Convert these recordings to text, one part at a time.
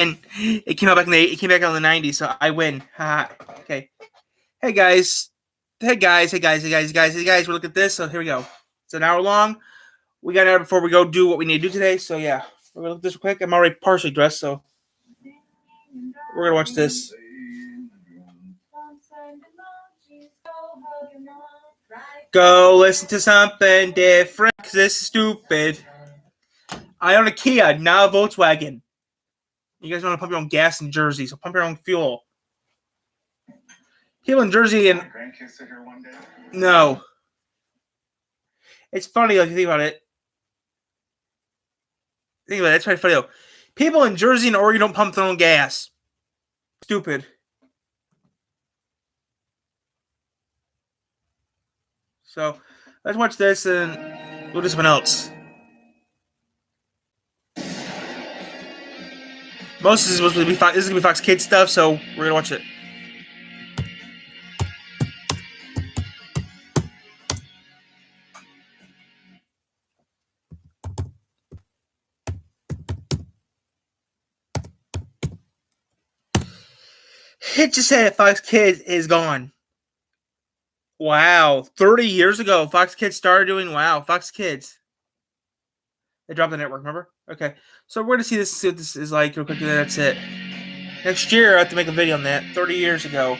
And it came out back in the 90s, so I win. Okay. Hey guys. We'll look at this. So here we go. It's an hour long. We got an hour before we go do what we need to do today. So yeah, we're gonna look at this real quick. I'm already partially dressed, so we're gonna watch this. Go listen to something different, cause this is stupid. I own a Kia, not a Volkswagen. You guys want to pump your own gas in Jersey, so pump your own fuel. People in Jersey and no, it's funny if you think about it. It's pretty funny though. People in Jersey and Oregon don't pump their own gas. Stupid. So let's watch this and we'll do something else. Most of this is supposed to be Fox. This is gonna be Fox Kids stuff, so we're gonna watch it. It just said Fox Kids is gone. Wow, 30 years ago, Fox Kids started doing. Wow, Fox Kids. They dropped the network. Remember? Okay, so we're gonna see this. See what this is like real quick. And that's it. Next year, I have to make a video on that. 30 years ago.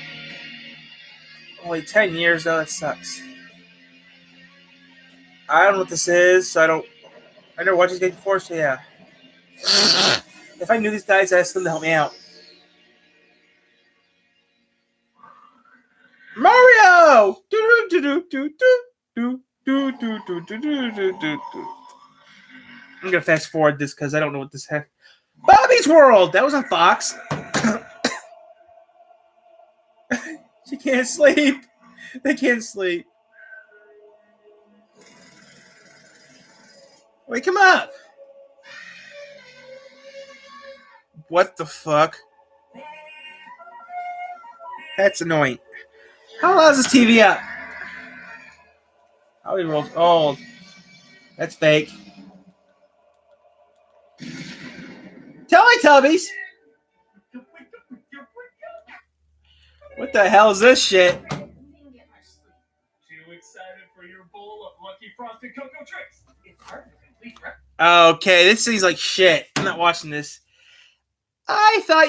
Only 10 years though. That sucks. I don't know what this is. So I never watched this game before. So yeah. If I knew these guys, I'd ask them to help me out. Mario! I'm gonna fast forward this because I don't know what this heck. Bobby's World! That was on Fox. She can't sleep. They can't sleep. Wake him up. What the fuck? That's annoying. How loud is this TV up? Bobby World's old. That's fake. Teletubbies? What the hell is this shit? Too excited for your bowl of Lucky Frosted Cocoa Tricks. It's hard to complete. Okay, this seems like shit. I'm not watching this. I thought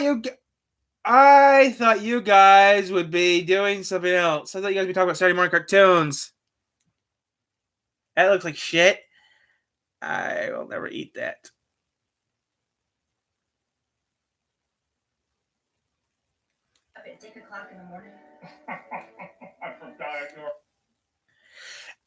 you guys would be doing something else. I thought you guys would be talking about Saturday morning cartoons. That looks like shit. I will never eat that. Up at 6 o'clock in the morning.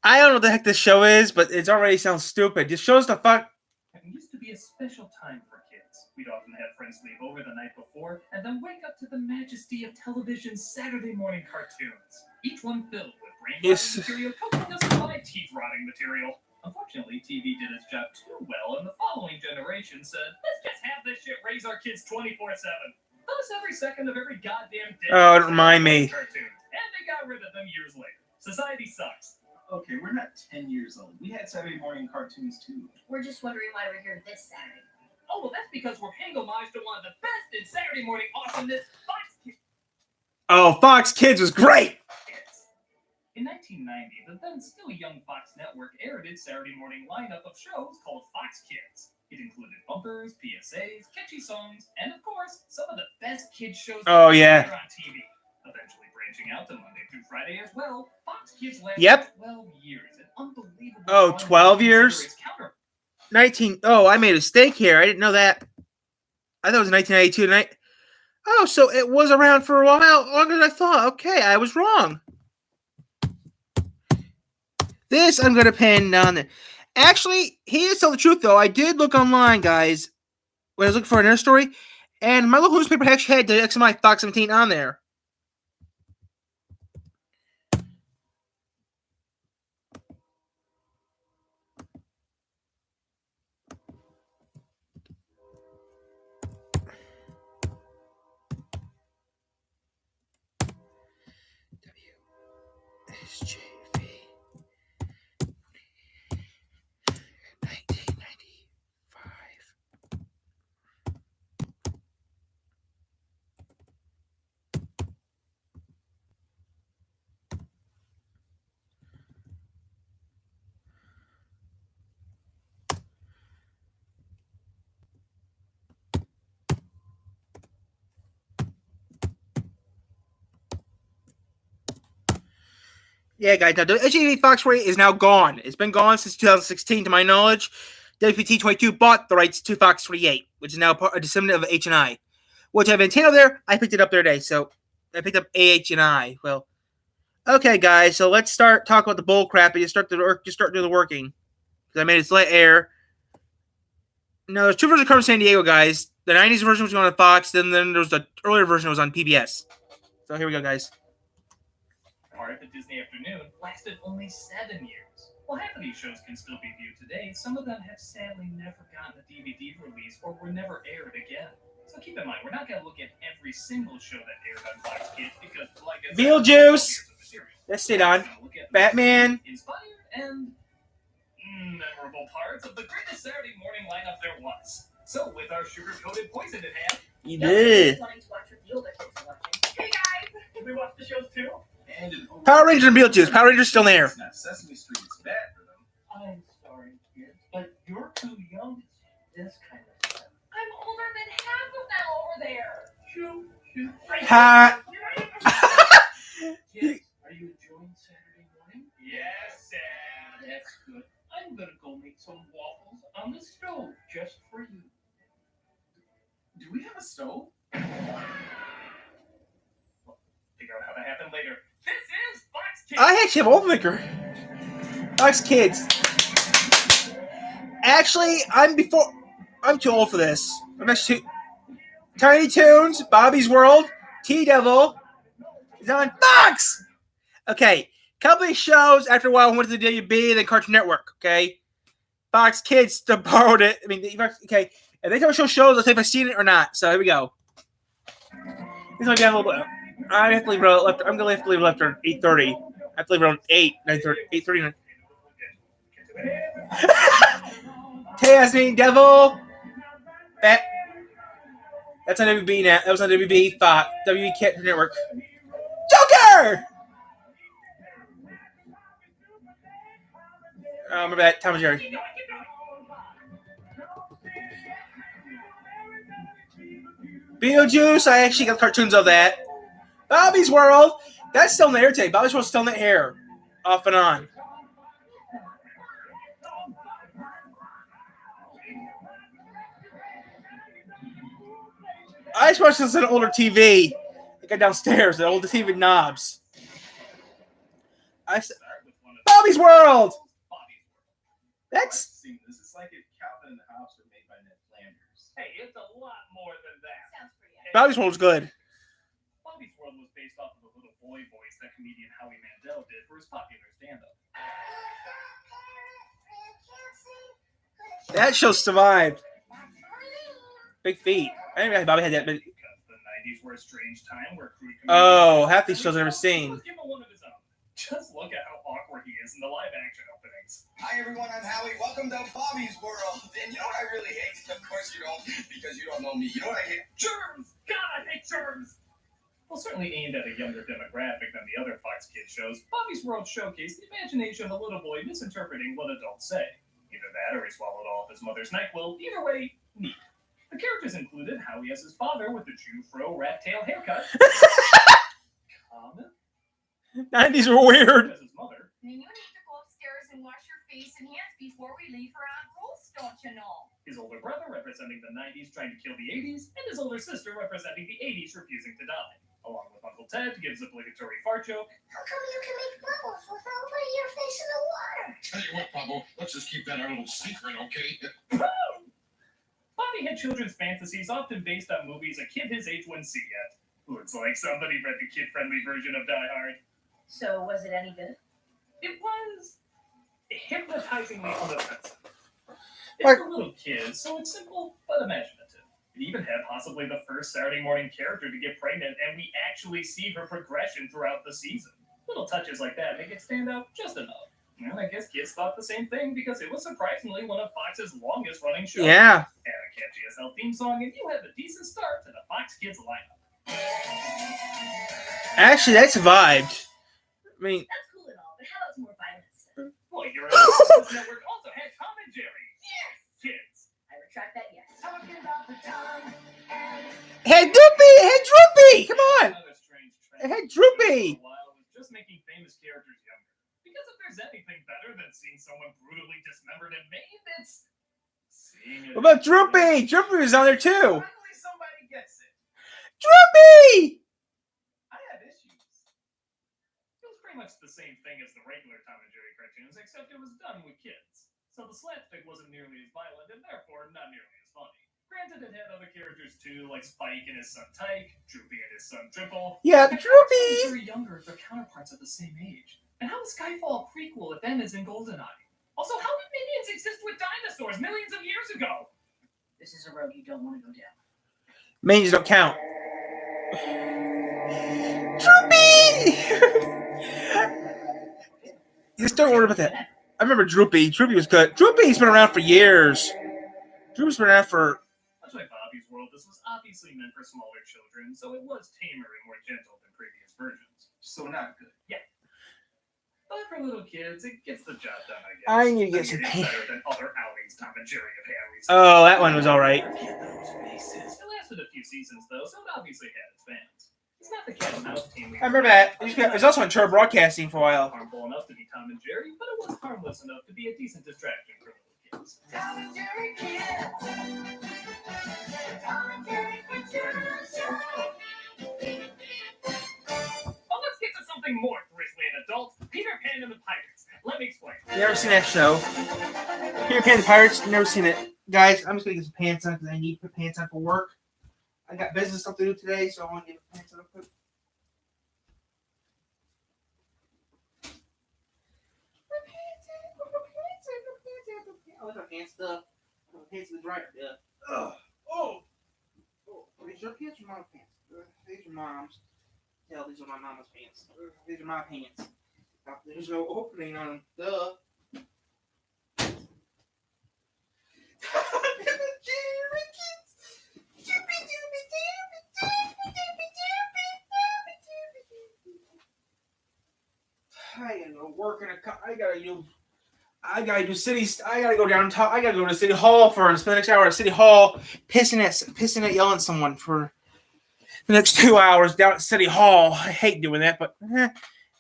I don't know what the heck this show is, but it already sounds stupid. Just shows the fuck. It used to be a special time for kids. We'd often have friends leave over the night before and then wake up to the majesty of television's Saturday morning cartoons. Each one filled with brain-rotting material, coating us by teeth-rotting material. Unfortunately, TV did its job too well, and the following generation said, let's just have this shit raise our kids 24/7. Thus, every second of every goddamn day. Oh, don't remind me. Cartoons. And they got rid of them years later. Society sucks. Okay, we're not 10 years old. We had Saturday morning cartoons too. We're just wondering why we're here this Saturday. Oh, well, that's because we're paying homage to one of the best in Saturday morning awesomeness, Fox Kids. Oh, Fox Kids was great. In 1990, the then still young Fox network aired its Saturday morning lineup of shows called Fox Kids. It included bumpers, PSAs, catchy songs, and of course, some of the best kids shows Oh, yeah. on TV. Eventually branching out to Monday through Friday as well, Fox Kids lasted Yep. 12 years. An unbelievable Oh, run 12 to years? consider its counter- 19. Oh, I made a mistake here. I didn't know that. I thought it was 1992 tonight. Oh, so it was around for a while longer than I thought. Okay, I was wrong. This I'm going to pin down there. Actually, he did tell the truth, though. I did look online, guys, when I was looking for another story, and my local newspaper actually had the XMI Fox 17 on there. WSJV 1995. Yeah, guys. Now, the H&M Fox 48 is now gone. It's been gone since 2016, to my knowledge. WPT22 bought the rights to Fox 48, which is now a descendant of H&I. Which I have antenna there. I picked it up the other day, so I picked up AH&I. Well, okay, guys. So let's start talking about the bull crap and just start doing the working. Because I made it let air. No, there's two versions of Carmen Sandiego, guys. The 90s version was on Fox, then there was the earlier version that was on PBS. So here we go, guys. Part of Disney Afternoon lasted only 7 years. While half of these shows can still be viewed today, some of them have sadly never gotten a DVD release or were never aired again. So keep in mind, we're not going to look at every single show that aired on Fox Kids because, like I said, Beetlejuice. Let's stay on. Batman. Inspired and memorable parts of the greatest Saturday morning lineup there was. So, with our sugar-coated poison in hand, You did. Wanting to watch what the older kids are watching. hey guys, did we watch the shows too? And Power Rangers and Beetlejuice. Power Rangers still there. It's not Sesame Street. It's bad for them. I'm sorry, kids, but you're too young to see this kind of stuff. I'm older than half of them over there. Shoot. Ha. Kids, are you enjoying Saturday morning? Yes, Sam. That's good. I'm gonna go make some waffles on the stove just for you. Do we have a stove? Figure out how that happened later. This is Fox Kids. I actually have Old Maker. Fox Kids. Actually, I'm too old for this. I'm actually Tiny Toons, Bobby's World, T-Devil is on Fox. Okay, couple of shows after a while went to the WB, then Cartoon Network. Okay, Fox Kids borrowed it. I mean, okay, if they don't show shows, let's see if I've seen it or not. So here we go. This might be a little bit. I have to leave it left. I'm gonna have to leave it after 8:30. I have to leave around 8:30. Tasmanian Devil. That's on WB now. That was on WB Fox. WB Cartoon Network. Joker. Remember that Tom and Jerry. Beetlejuice. I actually got cartoons of that. Bobby's World. That's still in the air today. Bobby's World's still in the air. Off and on. I just watched this on an older TV. I got downstairs, the old TV knobs. Bobby's World! That's... This is like if Calvin and Hobbes were made by Ned Flanders. Hey, it's a lot more than that. Sounds pretty epic. Bobby's World's good. Bobby's World was based off of the little boy voice that comedian Howie Mandel did for his popular stand-up. That show survived. Big feet. I didn't realize Bobby had that. But... Because the 90s were a strange time where crude Oh, half these shows I've never seen. Give him one of his own. Just look at how awkward he is in the live-action openings. Hi everyone, I'm Howie. Welcome to Bobby's World. And you know what I really hate? Of course you don't, because you don't know me. You know what I hate? Germs! God, I hate germs! Well, certainly aimed at a younger demographic than the other Fox Kids shows, Bobby's World showcased the imagination of a little boy misinterpreting what adults say. Either that or he swallowed all of his mother's NyQuil. Either way, neat. The characters included Howie as his father with the Jew-fro rat-tail haircut. Common 90s were weird. as his mother. And you need to go upstairs and wash your face and hands before we leave for Aunt Rose, don't you know? His older brother representing the 90s trying to kill the 80s, and his older sister representing the 80s refusing to die. Along with Uncle Ted to give his obligatory fart joke. How come you can make bubbles without putting your face in the water? Tell you what, Bubble, let's just keep that our little secret, okay? Bobby had children's fantasies often based on movies a kid his age wouldn't see yet. Looks like somebody read the kid-friendly version of Die Hard. So, was it any good? It was hypnotizingly unoffensive. It's Like- for little kids, so it's simple but imaginative. It even had possibly the first Saturday morning character to get pregnant, and we actually see her progression throughout the season. Little touches like that make it stand out just enough. Well, I guess kids thought the same thing because it was surprisingly one of Fox's longest running shows. Yeah. And a catchy as hell theme song, and you have a decent start to the Fox Kids lineup. Actually, that survived. I mean, That's cool and all, but how about some more violence? Well, your other network also had Tom and Jerry. Yes! Kids. I retract that yes. Head Droopy! Head Droopy! Come on! Another strange trend. Hey, Droopy! For a while was just making famous characters younger. there's anything better than seeing someone brutally dismembered and maimed, it's seeing it. What about Droopy? Droopy was on there too. Finally, somebody gets it. Droopy! I had issues. It was pretty much the same thing as the regular Tom and Jerry cartoons, except it was done with kids. So the slapstick wasn't nearly as violent and therefore not nearly as funny. Granted, it had other characters too, like Spike and his son Tyke, Droopy and his son Dripple. Yeah, And Droopy! Very younger if they're counterparts at the same age. And how is Skyfall a prequel if M is in GoldenEye? Also, how did minions exist with dinosaurs millions of years ago? This is a road you don't want to go down. Minions don't count. Droopy! Just don't worry about that. I remember Droopy. Droopy was good. Droopy's been around for years. Droopy's been around for... Much like Bobby's World, this was obviously meant for smaller children, so it was tamer and more gentle than previous versions. So not good. But for little kids, it gets the job done, I guess. I need to get It's some better than other outings Tom and Jerry have had recently. Oh, that one was alright. It lasted a few seasons, though, so it obviously had its fans. It's not the cat and mouse team. I remember that. It was also on Turbo Broadcasting for a while. Harmful enough to be Tom and Jerry, but it was harmless enough to be a decent distraction for little kids. Tom and Jerry kids. Tom and Jerry kids. Well, let's get to something more grisly and adult. Peter Pan and the Pirates. Let me explain. Never seen that show. Peter Pan and the Pirates, never seen it. Guys, I'm just gonna get some pants on because I need to put pants on for work. I got business stuff to do today, so I want to get pants on real quick. Oh, that's my pants stuff. My pants in the dryer. Yeah. Ugh. Oh. Are these your pants or mom's pants? These are mom's. Hell, these are my mama's pants. These are my pants. There's no opening on them. Duh. I gotta go work in a. I gotta do cities. I gotta go downtown. I gotta go to City Hall spend the next hour at City Hall, pissing at yelling at someone for the next 2 hours down at City Hall. I hate doing that, but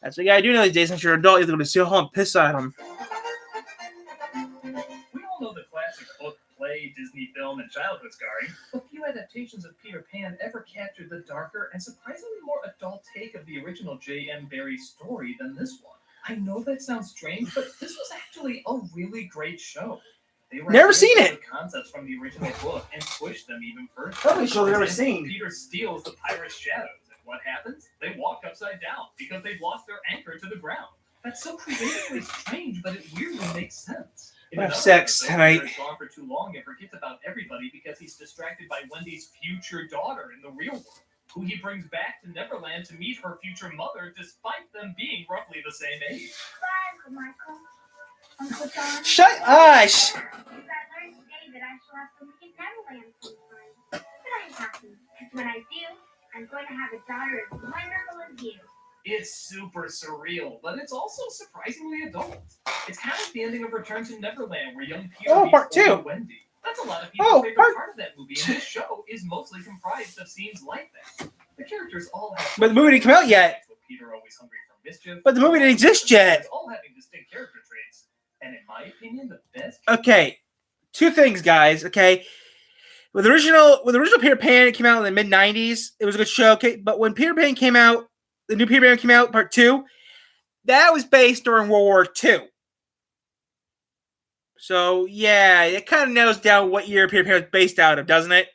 that's what you gotta do nowadays. Since you're an adult, you have to go to City Hall and piss at them. We all know the classic book, play, Disney film, and childhood scarring, but few adaptations of Peter Pan ever captured the darker and surprisingly more adult take of the original J.M. Barrie story than this one. I know that sounds strange, but this was actually a really great show. They were Never seen it. The concepts from the original book and pushed them even further. Probably show I've never For seen. example, Peter steals the pirate's shadows, and what happens? They walk upside down because they've lost their anchor to the ground. That's so creatively strange, but it weirdly makes sense. I have sex tonight. Peter's gone for too long and forgets about everybody because he's distracted by Wendy's future daughter in the real world, who he brings back to Neverland to meet her future mother, despite them being roughly the same age. Bye, Uncle Michael. Uncle John. Shut Ush! I learned today that I shall have to leave Neverland sometime. But I'm happy, because when I do, I'm going to have a daughter as wonderful as you. It's super surreal, but it's also surprisingly adult. It's kind of the ending of Return to Neverland, where young Peter meets part two. older Wendy. That's a lot of people's favorite part of that movie, and this show is mostly comprised of scenes like that. The characters all have... But the movie didn't come out yet. With Peter always hungry for mischief. But the movie didn't exist yet. All having distinct character traits, and in my opinion, the best... Okay, two things, guys. Okay, with the original Peter Pan, it came out in the mid '90s. It was a good show. Okay, but when Peter Pan came out, the new Peter Pan came out, Part 2. That was based during World War II. So yeah, it kind of nails down what year Peter Pan was based out of, doesn't it?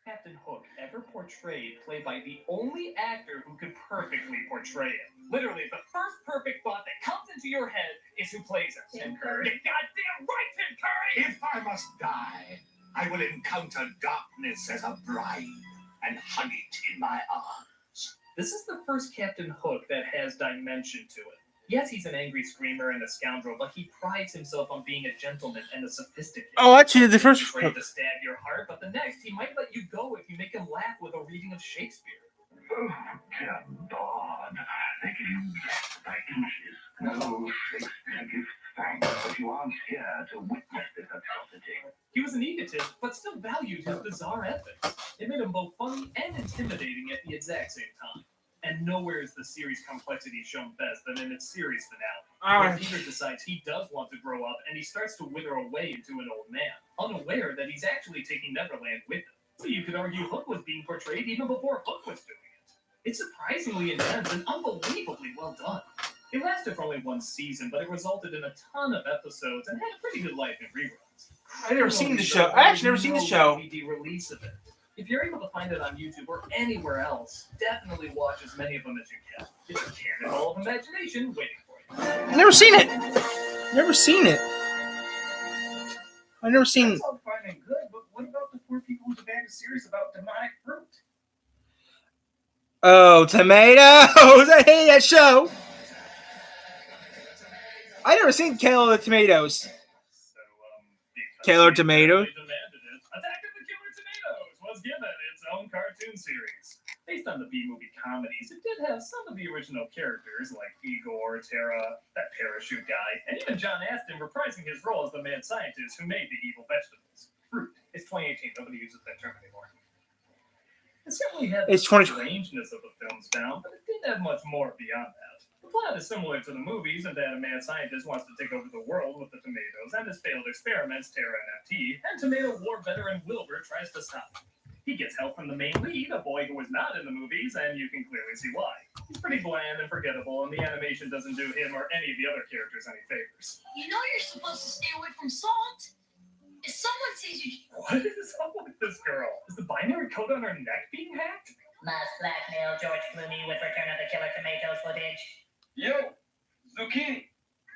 Captain Hook ever portrayed, played by the only actor who could perfectly portray it. Literally, the first perfect thought that comes into your head is who plays him. Tim Curry. You're goddamn right, Tim Curry! If I must die, I will encounter darkness as a bride and hug it in my arms. This is the first Captain Hook that has dimension to it. Yes, he's an angry screamer and a scoundrel, but he prides himself on being a gentleman and a sophisticated. Oh, actually, the first. He's ready to stab your heart, but the next, he might let you go if you make him laugh with a reading of Shakespeare. Oh, dear Lord, they give you death by inches. No, Shakespeare gives thanks that you aren't here to witness this atrocity. He was an egotist, but still valued his bizarre ethics. It made him both funny and intimidating at the exact same time. And nowhere is the series complexity shown best than in its series finale. Ah. Where Peter decides he does want to grow up, and he starts to wither away into an old man, unaware that he's actually taking Neverland with him. So you could argue Hook was being portrayed even before Hook was doing it. It's surprisingly intense and unbelievably well done. It lasted for only one season, but it resulted in a ton of episodes and had a pretty good life in reruns. I've never seen the show. I actually never seen the show. DVD release of it. If you're able to find it on YouTube or anywhere else, definitely watch as many of them as you can. It's a cannonball of imagination waiting for you. I've never seen it. Never seen it. I've never seen. That's all fine and good, but what about the poor people who demand a series about demonic fruit? Oh, tomatoes! I hate that show. I never seen Kale the Tomatoes. So, because Killer they Tomato? demanded it, Attack of the Killer Tomatoes was given its own cartoon series. Based on the B-movie comedies, it did have some of the original characters like Igor, Tara, that parachute guy, and even John Astin reprising his role as the mad scientist who made the evil vegetables. Fruit. It's 2018. Nobody uses that term anymore. It certainly had the It's 2020. strangeness of the films down, but it didn't have much more beyond that. The plot is similar to the movies in that a mad scientist wants to take over the world with the tomatoes and his failed experiments, Tara and FT, and tomato war veteran Wilbur tries to stop him. He gets help from the main lead, a boy who was not in the movies, and you can clearly see why. He's pretty bland and forgettable, and the animation doesn't do him or any of the other characters any favors. You know you're supposed to stay away from salt. If someone sees you, What is up with this girl? Is the binary code on her neck being hacked? Must blackmail George Clooney with Return of the Killer Tomatoes footage. Yo, zucchini.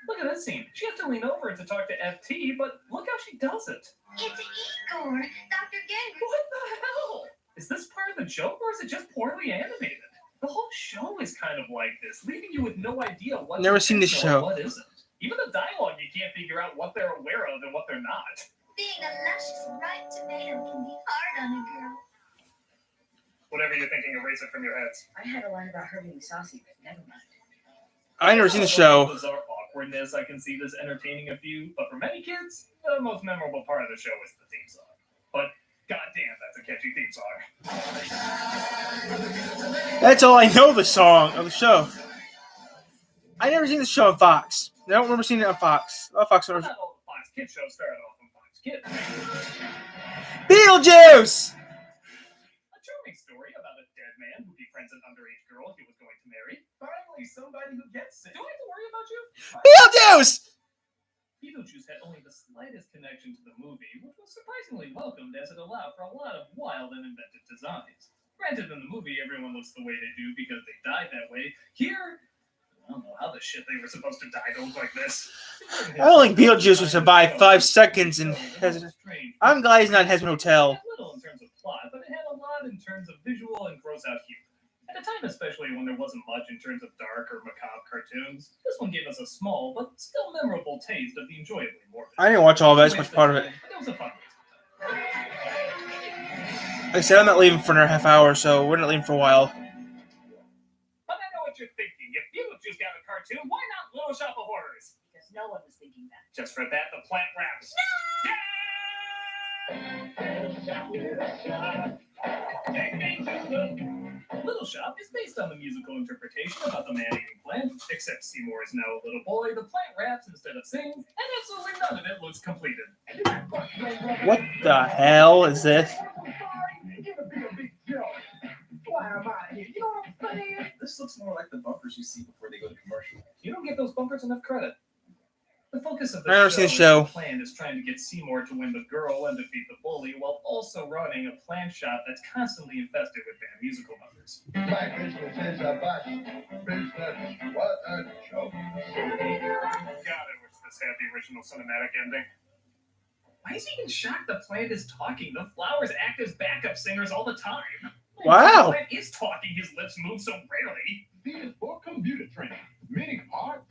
Look at this scene. She has to lean over to talk to FT, but look how she does it. It's Igor, Dr. Gangrene. What the hell? Is this part of the joke, or is it just poorly animated? The whole show is kind of like this, leaving you with no idea what Never to seen this think or show. what isn't. Even the dialogue, you can't figure out what they're aware of and what they're not. Being a luscious, ripe tomato can be hard on a girl. Whatever you're thinking, erase it from your heads. I had a line about her being saucy, but never mind. I never seen the show. Bizarre awkwardness, I can see this entertaining a few, but for many kids, the most memorable part of the show is the theme song. But goddamn, that's a catchy theme song. That's all I know. The song of the show. I never seen the show on Fox. I don't remember seeing it on Fox. Oh, Fox. Not all the Fox Kids shows started off on Fox Kids. Beetlejuice. A charming story about a dead man who befriends an underage girl he was going to marry. Finally, somebody who gets it. Do I have to worry about you? Beetlejuice. Beetlejuice had only the slightest connection to the movie, which was surprisingly welcomed as it allowed for a lot of wild and inventive designs. Granted, in the movie, everyone looks the way they do because they died that way. Here, I don't know how the shit they were supposed to die to look like this. I don't think Beetlejuice would survive 5 seconds in Heston. I'm glad he's not in Heston Hotel. It had little in terms of plot, but it had a lot in terms of visual and gross out humor. At a time, especially when there wasn't much in terms of dark or macabre cartoons, this one gave us a small but still memorable taste of the enjoyably morbid. I didn't watch all of that. That's much part of it. But it was a fun one. Like I said, I'm not leaving for another half hour, so we're not leaving for a while. But I know what you're thinking. If Beetlejuice got a cartoon, why not Little Shop of Horrors? Because no one was thinking that. Just for that, the plant raps. Little Shop is based on the musical interpretation about the man-eating plant, except Seymour is now a little boy, the plant raps instead of sings, and absolutely none of it looks completed. What the hell is this? This looks more like the bumpers you see before they go to commercial. You don't give those bumpers enough credit. The focus of the I never seen the show. plan is trying to get Seymour to win the girl and defeat the bully, while also running a plant shop that's constantly infested with bad musical numbers. My business is a bust. Business, what a joke. God, I wish this had the original cinematic ending. Why is he even shocked the plant is talking? The flowers act as backup singers all the time. Wow. The plant is talking, his lips move so rarely. B is for computer training, meaning hard,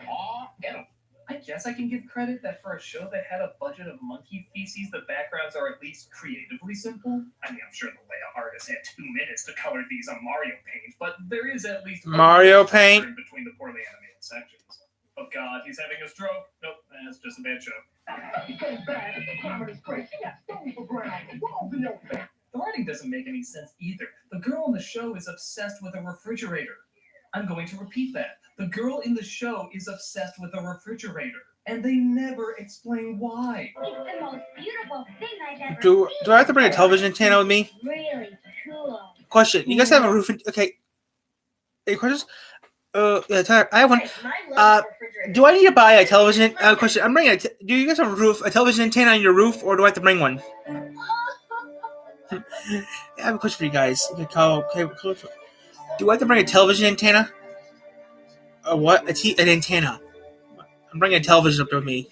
and I guess I can give credit that for a show that had a budget of monkey feces, the backgrounds are at least creatively simple. I mean, I'm sure the layout artist had 2 minutes to color these on Mario Paint, but there is at least Mario Paint? in between the poorly animated sections. Oh God, he's having a stroke. Nope, that's just a bad show. The writing doesn't make any sense either. The girl in the show is obsessed with a refrigerator. I'm going to repeat that. The girl in the show is obsessed with a refrigerator, and they never explain why. It's the most beautiful thing I've ever Do seen. I have to bring a television antenna with me? Really cool. Question. You guys have a roof? Okay. Any questions? Yeah, Tyler, I have one. Do I need to buy a television? Question. I'm bringing do you guys have a television antenna on your roof, or do I have to bring one? I have a question for you guys. Do I have to bring a television antenna? What? An antenna. I'm bringing a television up there with me.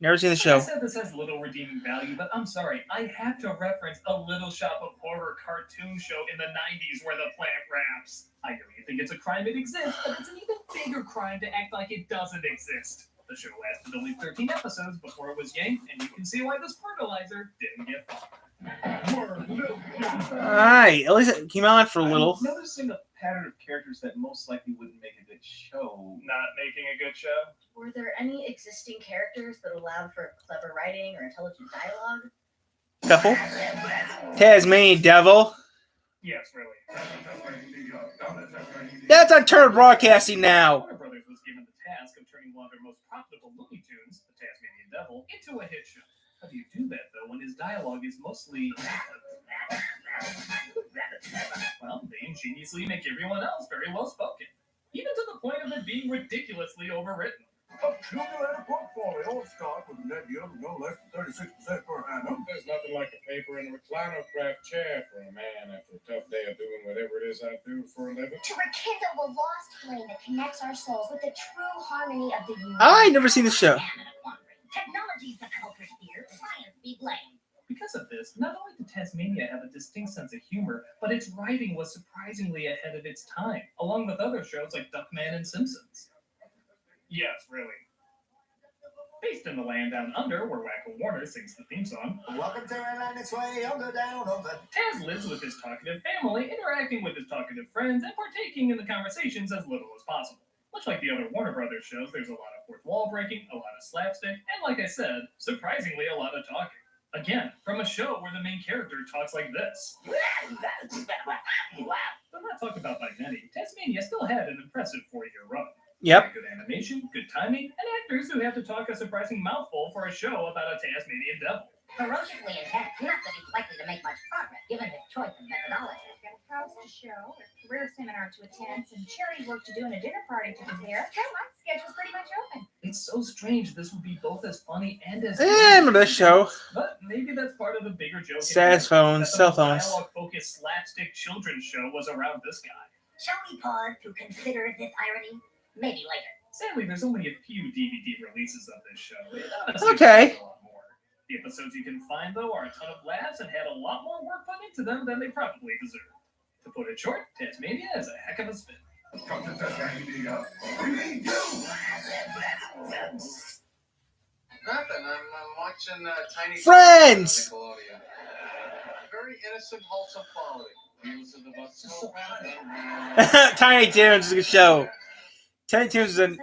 Never seen the show. I said this has little redeeming value, but I'm sorry. I have to reference a Little Shop of Horror cartoon show in the 90s where the plant raps. I know you think it's a crime it exists, but it's an even bigger crime to act like it doesn't exist. The show lasted only 13 episodes before it was yanked, and you can see why this fertilizer didn't get far. Alright, at least it came on for a little. I'm noticing a pattern of characters that most likely wouldn't make a good show. Not making a good show? Were there any existing characters that allowed for clever writing or intelligent dialogue? Couple. Tasmanian Devil. Yes, really. That's on Turner Broadcasting now. Warner Brothers was given the task of turning one of their most profitable Looney Tunes, the Tasmanian Devil, into a hit show. How do you do that, though, when his dialogue is mostly... Well, they ingeniously make everyone else very well spoken, even to the point of it being ridiculously overwritten. Accumulated portfolio stock with a net yield of no less than 36% per annum. There's nothing like a paper and a recliner craft chair for a man after a tough day of doing whatever it is I do for a living. To rekindle the lost flame that connects our souls with the true harmony of the universe. I never seen the show. Technology's the culprit here. Science be blamed. Because of this, not only did Tasmania have a distinct sense of humor, but its writing was surprisingly ahead of its time, along with other shows like Duckman and Simpsons. Yes, really. Based in the land down under, where Wacko Warner sings the theme song, Welcome to a land that's way under down under. Taz lives with his talkative family, interacting with his talkative friends, and partaking in the conversations as little as possible. Much like the other Warner Brothers shows, there's a lot of fourth wall breaking, a lot of slapstick, and like I said, surprisingly a lot of talking. Again, from a show where the main character talks like this. Though not talked about by many, Tasmania still had an impressive 4-year run. Yep. Good animation, good timing, and actors who have to talk a surprising mouthful for a show about a Tasmanian devil. Ferociously intense, not that he's likely to make much progress, given his choice of methodology. Got a house to show, a career seminar to attend, some charity work to do, and a dinner party to prepare. So my schedule's pretty much open. It's so strange this would be both as funny and as... I remember this show. But maybe that's part of the bigger joke. Cell phones, cell phones. Dialogue-focused slapstick children's show was around this guy. Shall we pause to consider this irony? Maybe later. Sadly, there's only a few DVD releases of this show. Okay. A lot more. The episodes you can find, though, are a ton of laughs and had a lot more work put into them than they probably deserve. To put it short, Tasmania is a heck of a spin. Come to Tasmania. We need you. Nothing. I'm watching Tiny Friends! Toons on Nickelodeon. Very innocent, wholesome quality. You listen to Buck Smoke. Tiny Toons is a good show. Tiny Toons is a...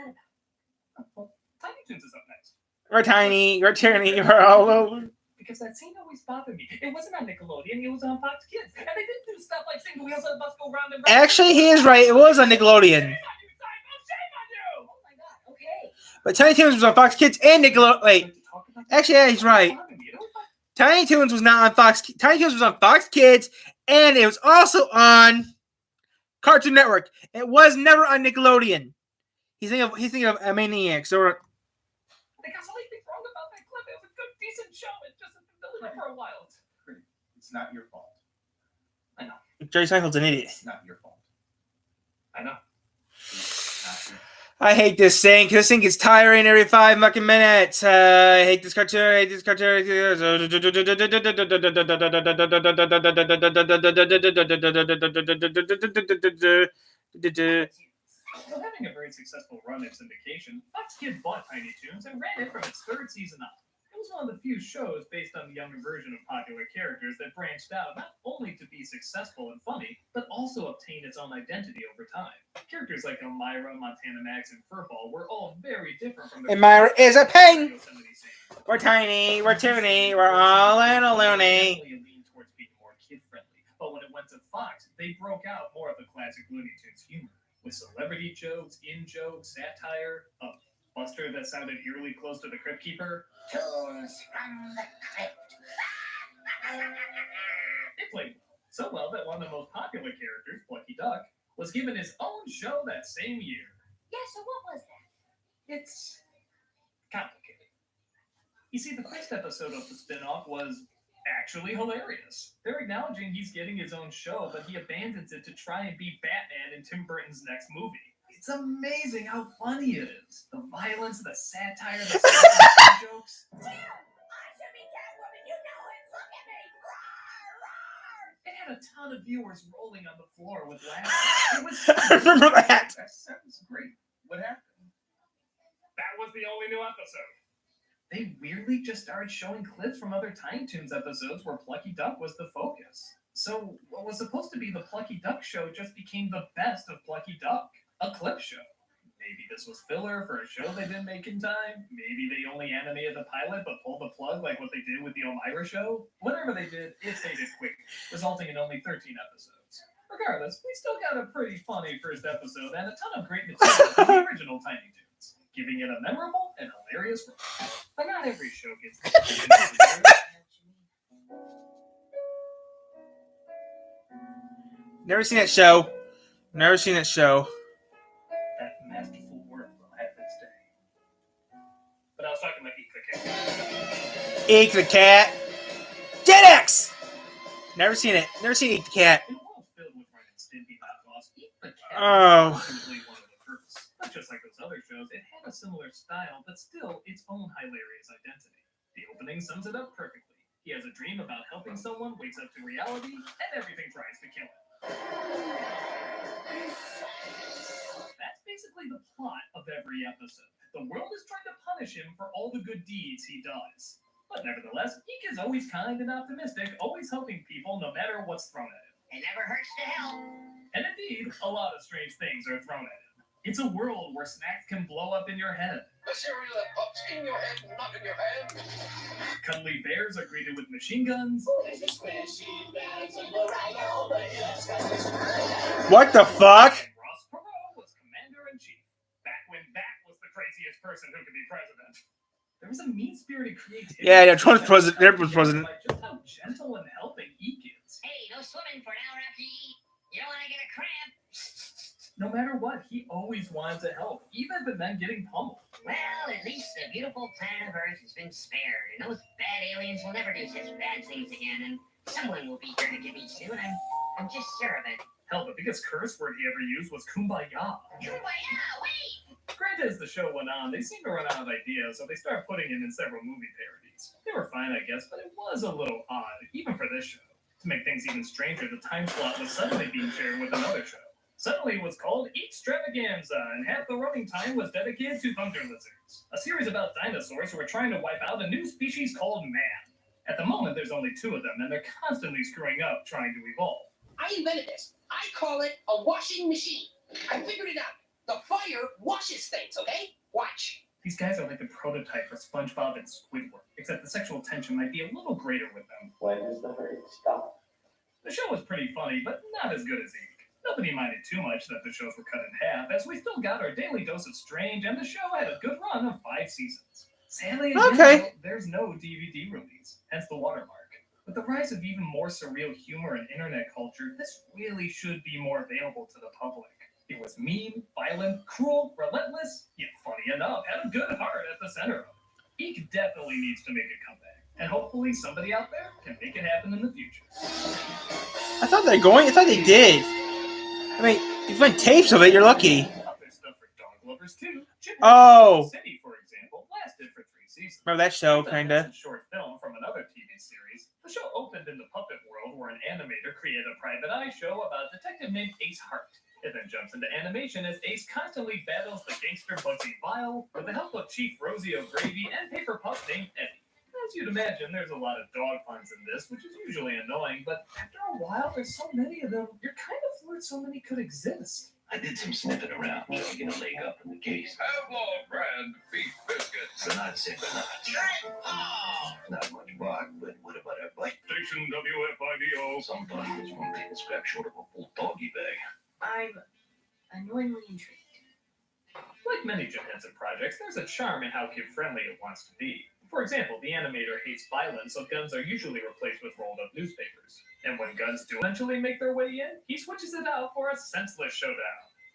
Well, Tiny Toons is up next. We're tiny, we're tyranny, we're all over. Because that scene always bothered me. It wasn't on Nickelodeon, it was on Fox Kids. And they didn't do stuff like sing the wheels of the bus go round and round. Actually, he is right. It was on Nickelodeon. Shame on you! Oh my god, okay. But Tiny Toons was on Fox Kids and Nickelodeon. Wait. Actually, yeah, he's right. Tiny Toons was not on Fox. Tiny Toons was on Fox Kids, and it was also on Cartoon Network. It was never on Nickelodeon. He's thinking of Maniacs. Or They got so many things wrong about that clip. It was a good, decent show. It just been building up for a while. It's not your fault. I know. Jerry Seinfeld's an idiot. It's not your fault. I know. It's not your fault. I hate this thing because this thing gets tiring every 5 fucking minutes. I hate this cartoon. I hate this cartoon. Though having a very successful run in syndication, Fox Kids bought Tiny Toons and ran it from its 3rd season on. It was one of the few shows based on the younger version of popular characters that branched out not only to be successful and funny, but also obtain its own identity over time. Characters like Elmira, Montana Max, and Furball were all very different from their... Elmira is a pain. We're tiny, we're toony, we're all in a loony. Leaned towards being more kid-friendly, but when it went to Fox, they broke out more of the classic Looney Tunes humor, with celebrity jokes, in-jokes, satire, a Buster that sounded eerily close to the Crypt Keeper. Tools from the crypt. It played so well that one of the most popular characters, Plucky Duck, was given his own show that same year. Yeah, so what was that? It's complicated. You see, the first episode of the spin-off was actually hilarious. They're acknowledging he's getting his own show, but he abandons it to try and be Batman in Tim Burton's next movie. It's amazing how funny it is. The violence, the satire, the jokes. Tim, I should be Catwoman, you know it. Look at me. It had a ton of viewers rolling on the floor with laughter. It was I remember that. That sounds great. What happened? That was the only new episode. They weirdly just started showing clips from other Tiny Toons episodes where Plucky Duck was the focus. So what was supposed to be the Plucky Duck show just became the best of Plucky Duck, a clip show. Maybe this was filler for a show they didn't make in time. Maybe they only animated the pilot but pulled the plug like what they did with the Elmira show. Whatever they did, it faded quick, resulting in only 13 episodes. Regardless, we still got a pretty funny first episode and a ton of great material from the original Tiny Toons, giving it a memorable and hilarious run. But not every show gets the Never seen that show. Never seen that show. That masterful work will have its day. But I was talking about Eek the Cat. Eek the Cat. Gen X! Never seen it. Never seen Eek the Cat. In a world filled with Ren and Stimpy knockoffs, Eek the Cat Oh. was absolutely one of the first. Not just like those other shows, it had a similar style, but still its own hilarious identity. The opening sums it up perfectly. He has a dream about helping someone, wakes up to reality, and everything tries to kill him. That's basically the plot of every episode. The world is trying to punish him for all the good deeds he does. But nevertheless, Eek is always kind and optimistic, always helping people no matter what's thrown at him. It never hurts to help. And indeed, a lot of strange things are thrown at him. It's a world where snacks can blow up in your head. A cereal that pops in your head, not in your hand. Cuddly bears are greeted with machine guns. What the fuck? And Ross Perot was commander-in-chief. Back when that was the craziest person who could be president. There was a mean-spirited creativity. Yeah, Trump's president. Trump was president. By just how gentle and helping Eek is. Hey, no swimming for an hour after you eat. You don't want to get a cramp. No matter what, he always wanted to help, even if it meant getting pummeled. Well, at least the beautiful planet of Earth has been spared, and those bad aliens will never do such bad things again, and someone will be here to give me soon. I'm just sure of it. Hell, the biggest curse word he ever used was kumbaya. Kumbaya, wait! Granted, as the show went on, they seemed to run out of ideas, so they started putting him in several movie parodies. They were fine, I guess, but it was a little odd, even for this show. To make things even stranger, the time slot was suddenly being shared with another show. Suddenly it was called Eekstravaganza, and half the running time was dedicated to thunder lizards, a series about dinosaurs who were trying to wipe out a new species called man. At the moment, there's only 2 of them, and they're constantly screwing up trying to evolve. I invented this. I call it a washing machine. I figured it out. The fire washes things, okay? Watch. These guys are like the prototype for SpongeBob and Squidward, except the sexual tension might be a little greater with them. When does the hurt stop? The show was pretty funny, but not as good as Eek. Nobody minded too much that the shows were cut in half, as we still got our daily dose of strange, and the show had a good run of 5 seasons. Sadly, again, though, there's no DVD release, hence the watermark. With the rise of even more surreal humor and internet culture, this really should be more available to the public. It was mean, violent, cruel, relentless, yet funny enough, had a good heart at the center of it. Eek definitely needs to make a comeback, and hopefully somebody out there can make it happen in the future. I thought they did. I mean, if you find tapes of it, you're lucky. Other stuff for dog lovers too. Oh. City, for example, lasted for 3 seasons. Remember that show, It's a kinda. short film from another TV series. The show opened in the puppet world, where an animator created a private eye show about a detective named Ace Hart. It then jumps into animation as Ace constantly battles the gangster Bugsy Vile with the help of Chief Rosie O'Gravy and paper pup named Eddie. As you'd imagine, there's a lot of dog puns in this, which is usually annoying, but after a while, there's so many of them, you're kind of floored so many could exist. I did some sniffing around, trying to get a leg up in the case. Outlaw brand beef biscuits. Bernard said Bernard. Not much bark, but what about our bite? Station WFID Pinocchio. Sometimes one can scrap short of a full doggy bag. I'm annoyingly intrigued. Like many Johansson projects, there's a charm in how kid-friendly it wants to be. For example, the animator hates violence, so guns are usually replaced with rolled-up newspapers. And when guns do eventually make their way in, he switches it out for a senseless showdown.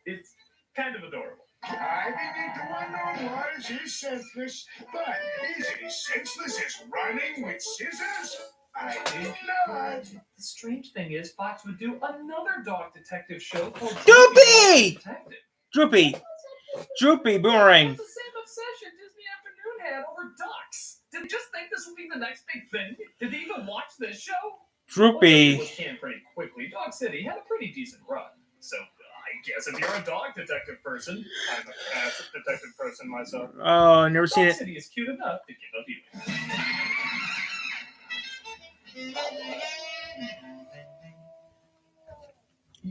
It's kind of adorable. I begin to wonder what is senseless, but is it as senseless as running with scissors? I think not. The strange thing is, Fox would do another dog detective show called Droopy! Detective. Droopy Boomerang. It's the same obsession Disney Afternoon had over ducks. Did they just think this would be the next big thing? Did they even watch this show? Droopy. It was canned pretty quickly. Dog City had a pretty decent run. So I guess if you're a dog detective person, I'm a cat detective person myself. Oh, I've never seen Dog it. City is cute enough to give up viewing.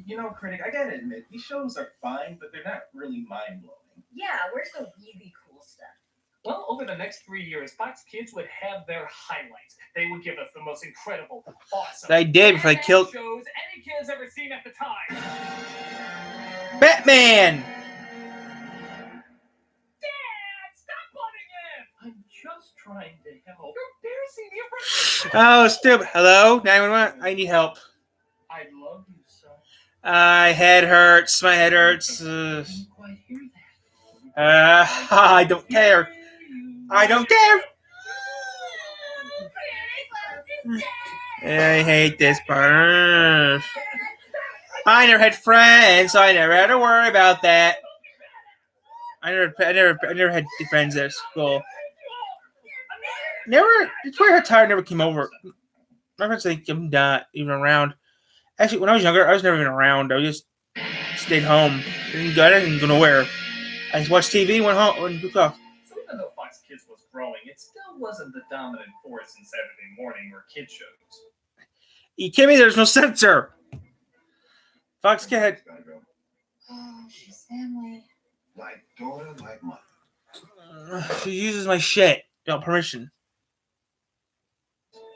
You know, critic, I gotta admit, these shows are fine, but they're not really mind-blowing. Yeah, where's the really cool stuff? Well, over the next 3 years, Fox Kids would have their highlights. They would give us the most incredible, awesome, They did before they killed shows any kid's ever seen at the time. Batman. Dad, stop butting in! I'm just trying to help. You're embarrassing me in front of Oh, stupid. Hello, 911. I need help. I love you so. My head hurts. My head hurts. I didn't quite hear that. I don't care. I don't care. I hate this part. I never had friends, so I never had to worry about that. I never had friends at school. It's weird how Tyler never came over. My friends think I'm not even around. Actually, when I was younger, I was never even around. I just stayed home. I didn't go nowhere. I just watched TV, went home, and took off. So even though Fox Kids was growing, it still wasn't the dominant force in Saturday morning or kid shows. You kidding me? There's no censor. Fox Kid. Oh, she's family. Like daughter, like mother. She uses my shit without permission.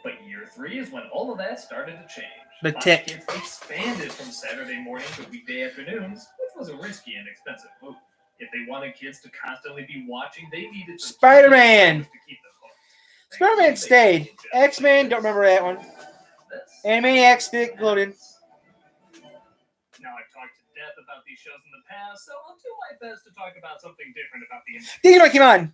But year 3 is when all of that started to change. The Fox tick. Kids expanded from Saturday morning to weekday afternoons, which was a risky and expensive move. If they wanted kids to constantly be watching, they needed some Spider-Man. to keep them hooked. Spider-Man stayed. X-Men, don't remember that one. Animaniacs, Nickelodeon. Now, I've talked to death about these shows in the past, so I'll do my best to talk about something different about the Digimon came on.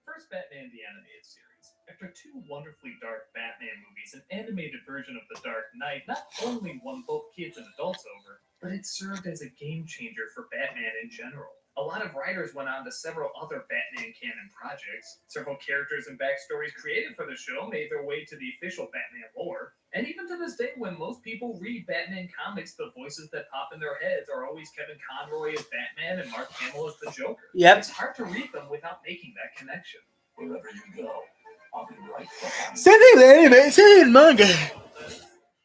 First, Batman the Animated Series. After 2 wonderfully dark Batman movies, an animated version of The Dark Knight not only won both kids and adults over, but it served as a game changer for Batman in general. A lot of writers went on to several other Batman canon projects. Several characters and backstories created for the show made their way to the official Batman lore. And even to this day, when most people read Batman comics, the voices that pop in their heads are always Kevin Conroy as Batman and Mark Hamill as the Joker. Yep. It's hard to read them without making that connection. Wherever you go, I'll be right behind you. Same thing with anime. Same thing with manga.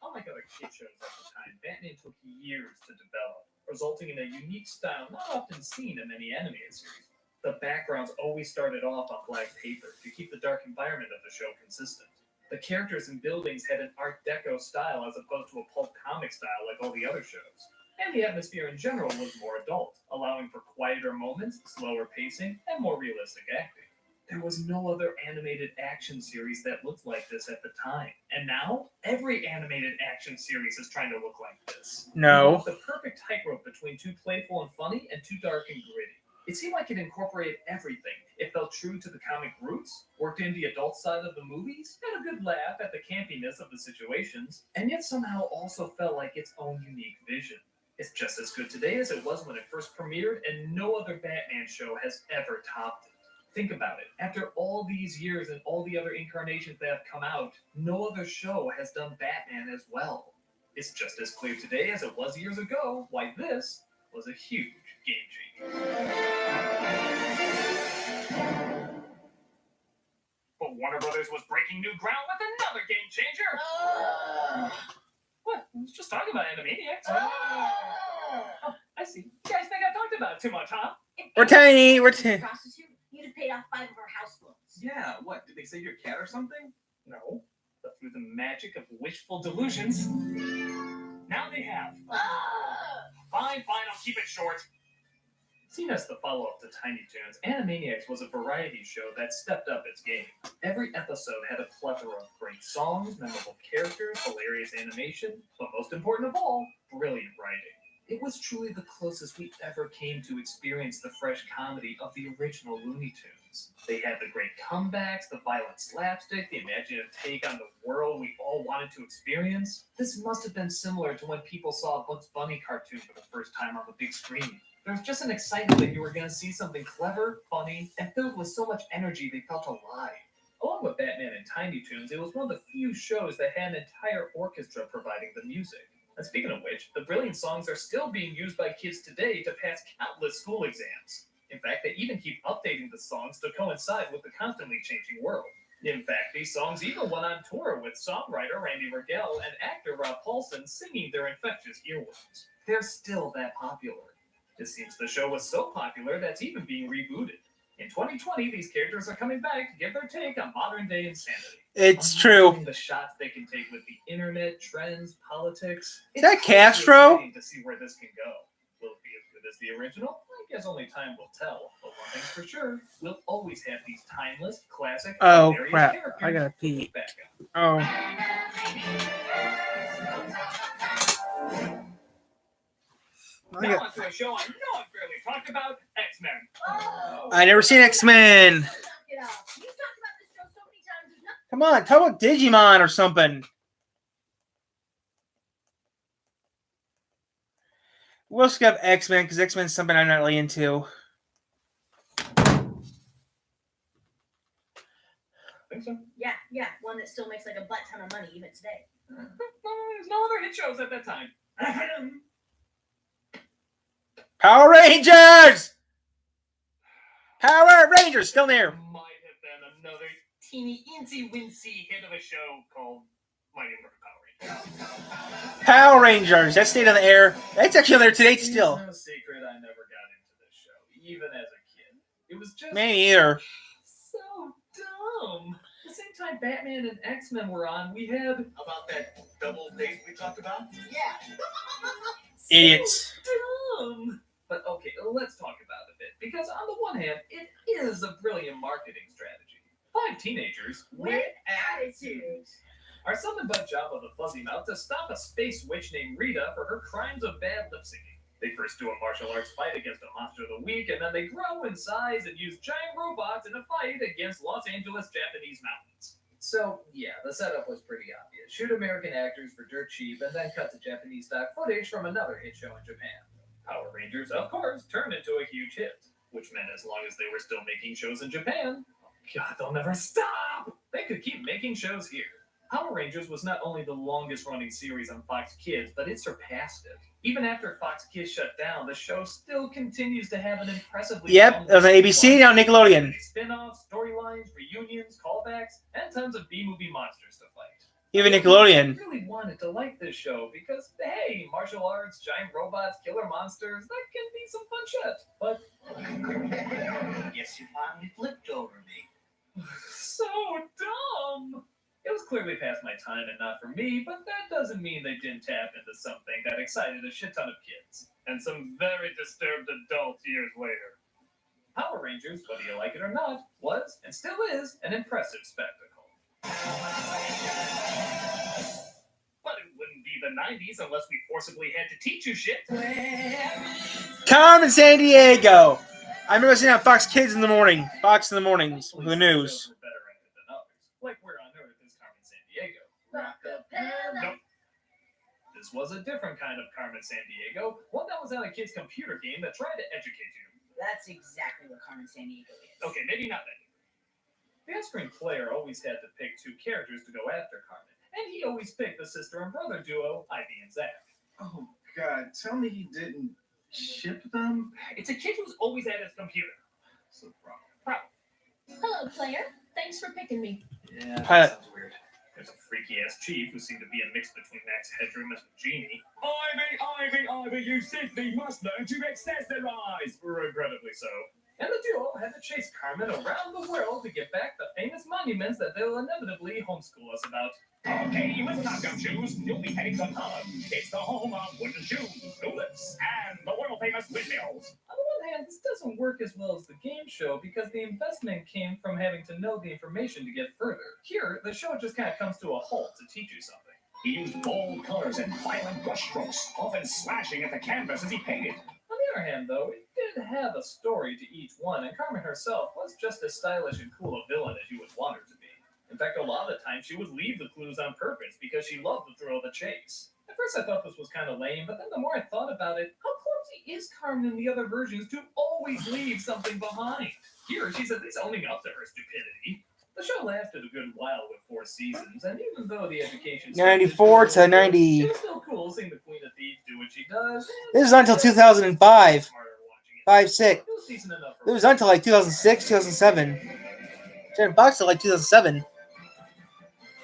Unlike other kid shows at the time, Batman took years to develop, resulting in a unique style not often seen in many animated series. The backgrounds always started off on black paper to keep the dark environment of the show consistent. The characters and buildings had an Art Deco style as opposed to a pulp comic style like all the other shows. And the atmosphere in general was more adult, allowing for quieter moments, slower pacing, and more realistic acting. There was no other animated action series that looked like this at the time. And now, every animated action series is trying to look like this. No. It was the perfect tightrope between too playful and funny and too dark and gritty. It seemed like it incorporated everything. It felt true to the comic roots, worked in the adult side of the movies, had a good laugh at the campiness of the situations, and yet somehow also felt like its own unique vision. It's just as good today as it was when it first premiered, and no other Batman show has ever topped it. Think about it. After all these years and all the other incarnations that have come out, no other show has done Batman as well. It's just as clear today as it was years ago why this was a huge game changer. But Warner Brothers was breaking new ground with another game changer. What? I was just talking about Animaniacs. Oh, I see. You guys think I talked about it too much, huh? We're tiny. We're tiny. Prostitute, you'd have paid off 5 of our house loans. Yeah, what? Did they say you're a cat or something? No. But through the magic of wishful delusions. Now they have. Fine, I'll keep it short. Seen as the follow-up to Tiny Toons, Animaniacs was a variety show that stepped up its game. Every episode had a plethora of great songs, memorable characters, hilarious animation, but most important of all, brilliant writing. It was truly the closest we ever came to experience the fresh comedy of the original Looney Tunes. They had the great comebacks, the violent slapstick, the imaginative take on the world we all wanted to experience. This must have been similar to when people saw a Bugs Bunny cartoon for the first time on the big screen. There was just an excitement that you were going to see something clever, funny, and filled with so much energy they felt alive. Along with Batman and Tiny Toons, it was one of the few shows that had an entire orchestra providing the music. And speaking of which, the brilliant songs are still being used by kids today to pass countless school exams. In fact, they even keep updating the songs to coincide with the constantly changing world. In fact, these songs even went on tour with songwriter Randy Rogel and actor Rob Paulsen singing their infectious earworms. They're still that popular. It seems the show was so popular that it's even being rebooted. In 2020, these characters are coming back to give their take on modern-day insanity. It's true. The shots they can take with the internet, trends, politics. Is that Castro? To see where this can go. Will it be as good as the original? I guess only time will tell. But one thing's for sure, we'll always have these timeless, classic, Oh hilarious crap! characters I gotta to pee. look back on. Oh. Now on to a show I know I've barely talked about, X-Men. I never seen X-Men. Knock it off. You've talked about this show so many times. There's nothing. Come on, talk about Digimon or something. We'll skip X-Men because X-Men is something I'm not really into. Think so? Yeah. One that still makes like a butt ton of money even today. There's no other hit shows at that time. Power Rangers! Power Rangers, still there. Might have been another teeny incy-wincy hit of a show called Mighty Morphin Power Rangers. Power Rangers, that stayed on the air. That's actually on there today still. It's no secret I never got into this show, even as a kid. It was just Me either. so dumb. At the same time Batman and X-Men were on, we had About that double date we talked about? Yeah. Idiots. dumb. But okay, let's talk about it a bit. Because on the one hand, it is a brilliant marketing strategy. 5 teenagers With attitude. are summoned by Jabba the Fuzzy Mouth to stop a space witch named Rita for her crimes of bad lip syncing. They first do a martial arts fight against a monster of the week, and then they grow in size and use giant robots in a fight against Los Angeles Japanese mountains. So, yeah, the setup was pretty obvious. Shoot American actors for dirt cheap, and then cut to Japanese stock footage from another hit show in Japan. Power Rangers, of course, turned into a huge hit, which meant as long as they were still making shows in Japan, God, they'll never stop! They could keep making shows here. Power Rangers was not only the longest running series on Fox Kids, but it surpassed it. Even after Fox Kids shut down, the show still continues to have an impressively Yep, it was on ABC, now Nickelodeon. Spin-offs, storylines, reunions, callbacks, and tons of B-movie monsters to fight. Even Nickelodeon. I really wanted to like this show because, hey, martial arts, giant robots, killer monsters, that can be some fun shit. But Guess you finally flipped over me. so dumb. It was clearly past my time and not for me, but that doesn't mean they didn't tap into something that excited a shit ton of kids. And some very disturbed adults years later. Power Rangers, whether you like it or not, was, and still is, an impressive spectacle. But it wouldn't be the 90s unless we forcibly had to teach you shit. Carmen San Diego. I remember seeing on Fox Kids in the morning. Fox in the mornings with the news. Were better at it than others. Like Where on Earth is Carmen San Diego. Rockapella. Nope. This was a different kind of Carmen San Diego, one that was on a kid's computer game that tried to educate you. That's exactly what Carmen San Diego is. Okay, maybe not that. The on-screen player always had to pick 2 characters to go after Carmen, and he always picked the sister and brother duo, Ivy and Zach. Oh, God. Tell me he didn't ship them? It's a kid who's always at his computer. So problem. Hello, player. Thanks for picking me. Yeah, Pilot. that sounds weird. There's a freaky-ass chief who seemed to be a mix between Max Headroom and Genie. Ivy, you simply must learn to accessorize! Regrettably so. And the duo had to chase Carmen around the world to get back the famous monuments that they'll inevitably homeschool us about. Okay, listen up, gumshoes. You'll be heading to Holland. It's the home of wooden shoes, tulips, and the world famous windmills. On the one hand, this doesn't work as well as the game show because the investment came from having to know the information to get further. Here, the show just kind of comes to a halt to teach you something. He used bold colors and violent brushstrokes, often slashing at the canvas as he painted. On the other hand, though, it did have a story to each one, and Carmen herself was just as stylish and cool a villain as you would want her to be. In fact, a lot of the time, she would leave the clues on purpose because she loved the thrill of the chase. At first, I thought this was kind of lame, but then the more I thought about it, how clumsy is Carmen in the other versions to always leave something behind? Here, she's at least owning up to her stupidity. The show lasted a good while with 4 seasons, and even though the education 94 to 90. it was still cool seeing the Queen of Thieves do what she does. This is until 2005. 5-6. It was until like 2006, 2007. Turned Fox till like 2007.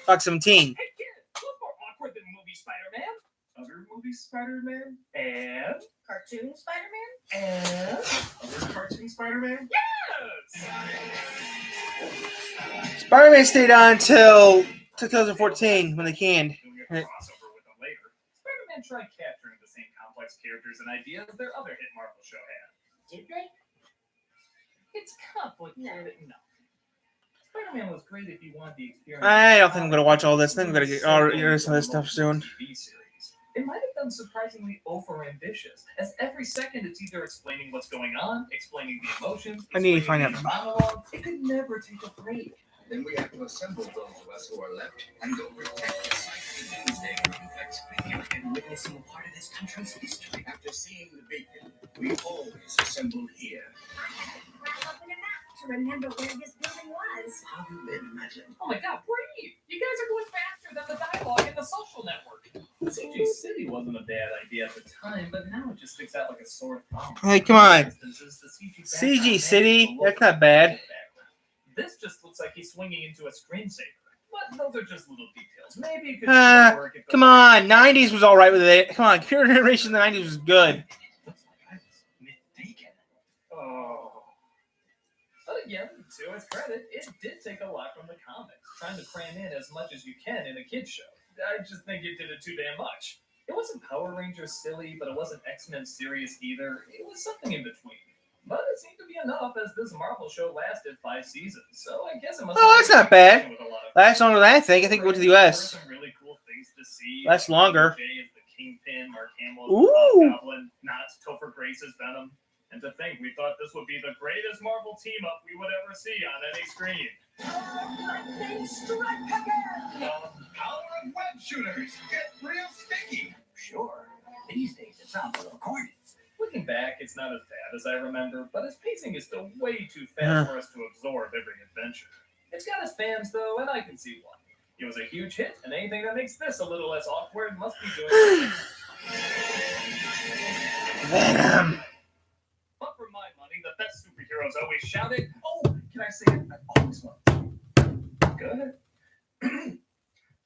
Fox 17. Hey kid, what's more awkward than movie Spider-Man? Other movie Spider-Man? And? Cartoon Spider-Man? And? Other cartoon Spider-Man? Yes! Spider-Man stayed on until 2014 when they canned. Doing a crossover with them later. Spider-Man tried capturing the same complex characters and ideas their other hit Marvel show had. Did they? It's complicated. No. Spider-Man was great if you want the experience. I don't think I'm gonna watch all this. I think I'm gonna get all some of this stuff soon. TV series. It might have been surprisingly over-ambitious, as every second it's either explaining what's going on, explaining the emotions, I need to find explaining the monologue. It could never take a break. Then we have to assemble those of us who are left and go protect the site of the Doomsday Complex. You've been witnessing a part of this country's history. After seeing the beacon, we always assemble here. Wrap up in a map to remember where this building was. How do they imagine? Oh my god, breathe! You guys are going faster than the dialogue in the social network. CG City wasn't a bad idea at the time, but now it just sticks out like a sore thumb. Hey, come on. Instances, the CG City? That's not bad. This just looks like he's swinging into a screensaver. But those are just little details. Maybe it could still work if Come on. 90s was alright with it. Come on. Computer generation in the 90s was good. Looks like I was mistaken. Oh. But again, to its credit, it did take a lot from the comics, trying to cram in as much as you can in a kid's show. I just think it did it too damn much. It wasn't Power Rangers silly, but it wasn't X-Men serious either. It was something in between. But it seemed to be enough, as this Marvel show lasted 5 seasons. So I guess it must. Oh, that's not bad. Last longer than I think. I think it went to the US. Some really cool things to see. That's longer. Jay is the Kingpin, Mark Hamill Ooh. is the Goblin, not Topher Grace as Venom. And to think, we thought this would be the greatest Marvel team-up we would ever see on any screen. Lightning strike again! The power of web shooters get real sticky. Sure. These days it sounds a little corny. Looking back, it's not as bad as I remember, but his pacing is still way too fast for us to absorb every adventure. It's got his fans, though, and I can see why. It was a huge hit, and anything that makes this a little less awkward must be doing Venom. But for my money, the best superheroes always shouted, oh, can I say it? I always want to. Good.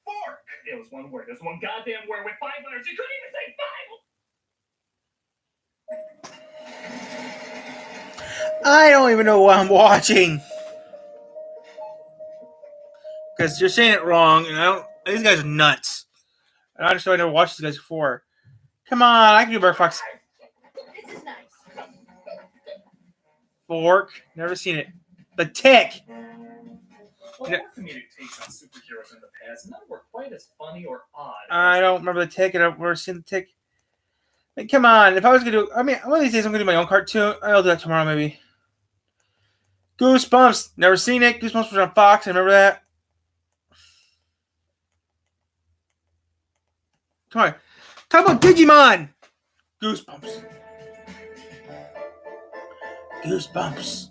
Fork! It was one word. It was one goddamn word with 5 letters. You couldn't even say 5! I don't even know what I'm watching. Because you're saying it wrong, and I don't. These guys are nuts. And I just know I never watched these guys before. Come on, I can do Bear Fox. This is nice. Fork. Never seen it. The Tick. Well, there were comedic takes on superheroes in the past, none were quite as funny or odd. I don't remember the Tick, and I've never seen the Tick. Like, come on, if I was gonna do, I mean, one of these days I'm gonna do my own cartoon. I'll do that tomorrow, maybe. Goosebumps, never seen it. Goosebumps was on Fox. I remember that. Come on, talk about Digimon. Goosebumps. Goosebumps.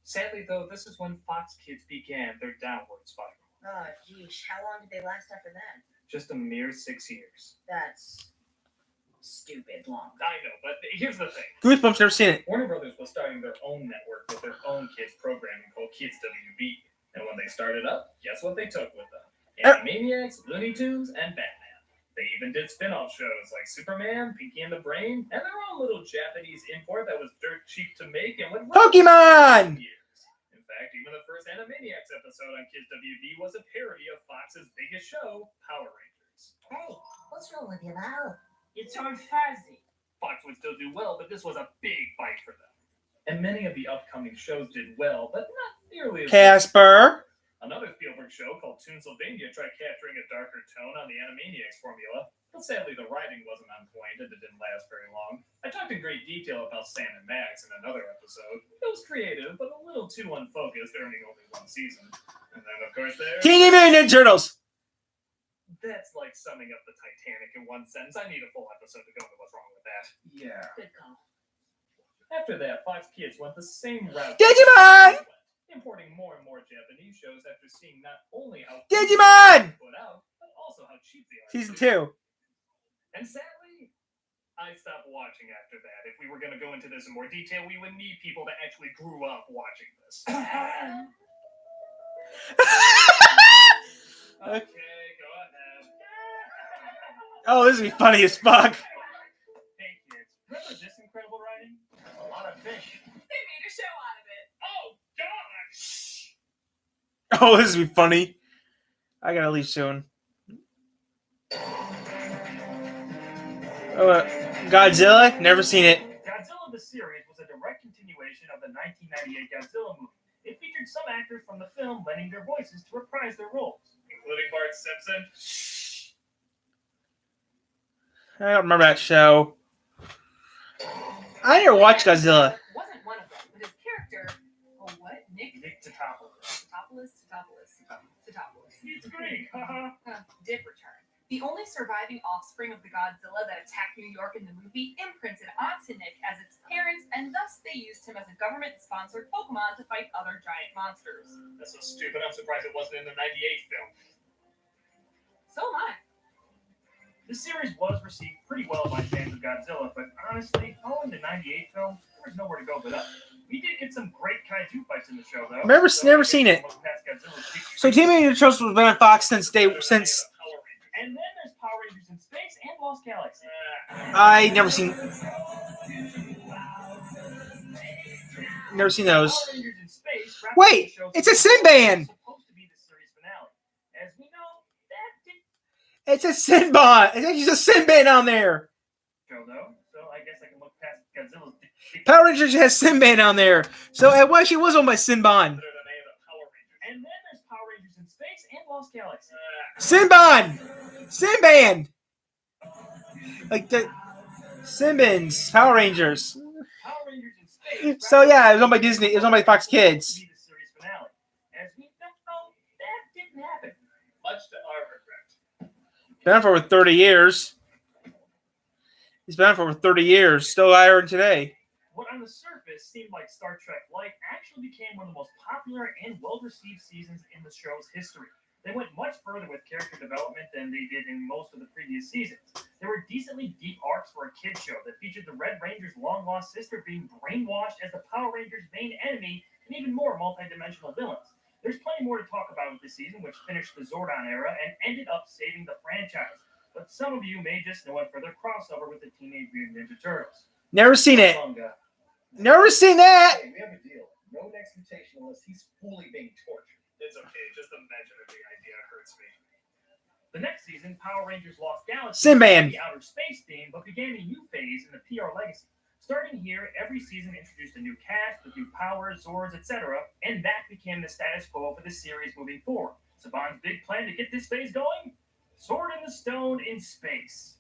Sadly, though, this is when Fox Kids began their downward spiral. Oh, geez. How long did they last after that? Just a mere 6 years. That's stupid long. I know, but here's the thing. Goosebumps, never seen it. Warner Brothers was starting their own network with their own kids programming called Kids WB. And when they started up, guess what they took with them? Animaniacs, Looney Tunes, and Batman. They even did spin-off shows like Superman, Pinky and the Brain, and their own little Japanese import that was dirt cheap to make and went Pokemon! years. In fact, even the first Animaniacs episode on Kids WB was a parody of Fox's biggest show, Power Rangers. Hey, what's wrong with your mouth? It's all fuzzy. Fox would still do well, but this was a big fight for them. And many of the upcoming shows did well, but not nearly as Casper. Another Spielberg show called Toonsylvania tried capturing a darker tone on the Animaniacs formula, but sadly the writing wasn't on point and it didn't last very long. I talked in great detail about Sam and Max in another episode. It was creative, but a little too unfocused, earning only one season. And then, of course, there's... Teenage Mutant Ninja Turtles. That's like summing up the Titanic in one sentence. I need a full episode to go into what's wrong with that. Yeah. Good call. After that, Fox Kids went the same route. Digimon! Importing more and more Japanese shows after seeing not only how Digimon! put out, but also how cheap they are. Season 2. And sadly, I stopped watching after that. If we were going to go into this in more detail, we would need people that actually grew up watching this. Okay, go ahead. Oh, this would be funny as fuck. Hey kids, remember this incredible writing? A lot of fish. They made a show out of it. Oh, gosh! Oh, this would be funny. I gotta leave soon. Godzilla? Never seen it. Godzilla the series was a direct continuation of the 1998 Godzilla movie. It featured some actors from the film lending their voices to reprise their roles, including Bart Simpson. I don't remember that show. I never watched Godzilla. Wasn't one of them, but his character, what? Nick Totopoulos. Totopoulos. It's great, haha. Did return. The only surviving offspring of the Godzilla that attacked New York in the movie imprinted onto Nick as its parents, and thus they used him as a government-sponsored Pokemon to fight other giant monsters. That's so stupid, I'm surprised it wasn't in the 98 film. So am I. The series was received pretty well by fans of Godzilla, but honestly, following the 98 film, there was nowhere to go but up. We did get some great kaiju fights in the show, though. Never seen it. So Teenage Mutant Ninja Turtles was been on Fox since And then there's Power Rangers in Space and Lost Galaxy. I never seen those. Power Rangers in Space wrapped up Wait, the show it's a Sinbad. supposed to be the series finale. As we know, that didn't It's a Sinbad. It's actually a Sinbad on there. show though, so I guess I can look past Godzilla's Power Rangers has Sinbad on there. So it actually was owned by Sinbad. And then there's Power Rangers in Space and Lost Galaxy. Sinbad. Like the Simbins, Power Rangers. Power Rangers in Space. So yeah, it was owned by Disney. It was owned by Fox Kids. Be the series finale. As we know, that didn't happen. Much to our regret. Been on for over 30 years. He's been on for over 30 years. Still airing today. What on the surface seemed like Star Trek Light actually became one of the most popular and well-received seasons in the show's history. They went much further with character development than they did in most of the previous seasons. There were decently deep arcs for a kid's show that featured the Red Ranger's long-lost sister being brainwashed as the Power Rangers' main enemy and even more multi-dimensional villains. There's plenty more to talk about with this season, which finished the Zordon era and ended up saving the franchise. But some of you may just know it for their crossover with the Teenage Mutant Ninja Turtles. Never seen it. Manga. Never seen that. Hey, we have a deal. No next mutation unless he's fully being tortured. It's okay, just the mention of the idea hurts me. The next season, Power Rangers Lost Galaxy Sinbad. the outer space theme, but began a new phase in the PR legacy. Starting here, every season introduced a new cast with new powers, Zords, etc., and that became the status quo for the series moving forward. Saban's big plan to get this phase going? Sword in the Stone in Space.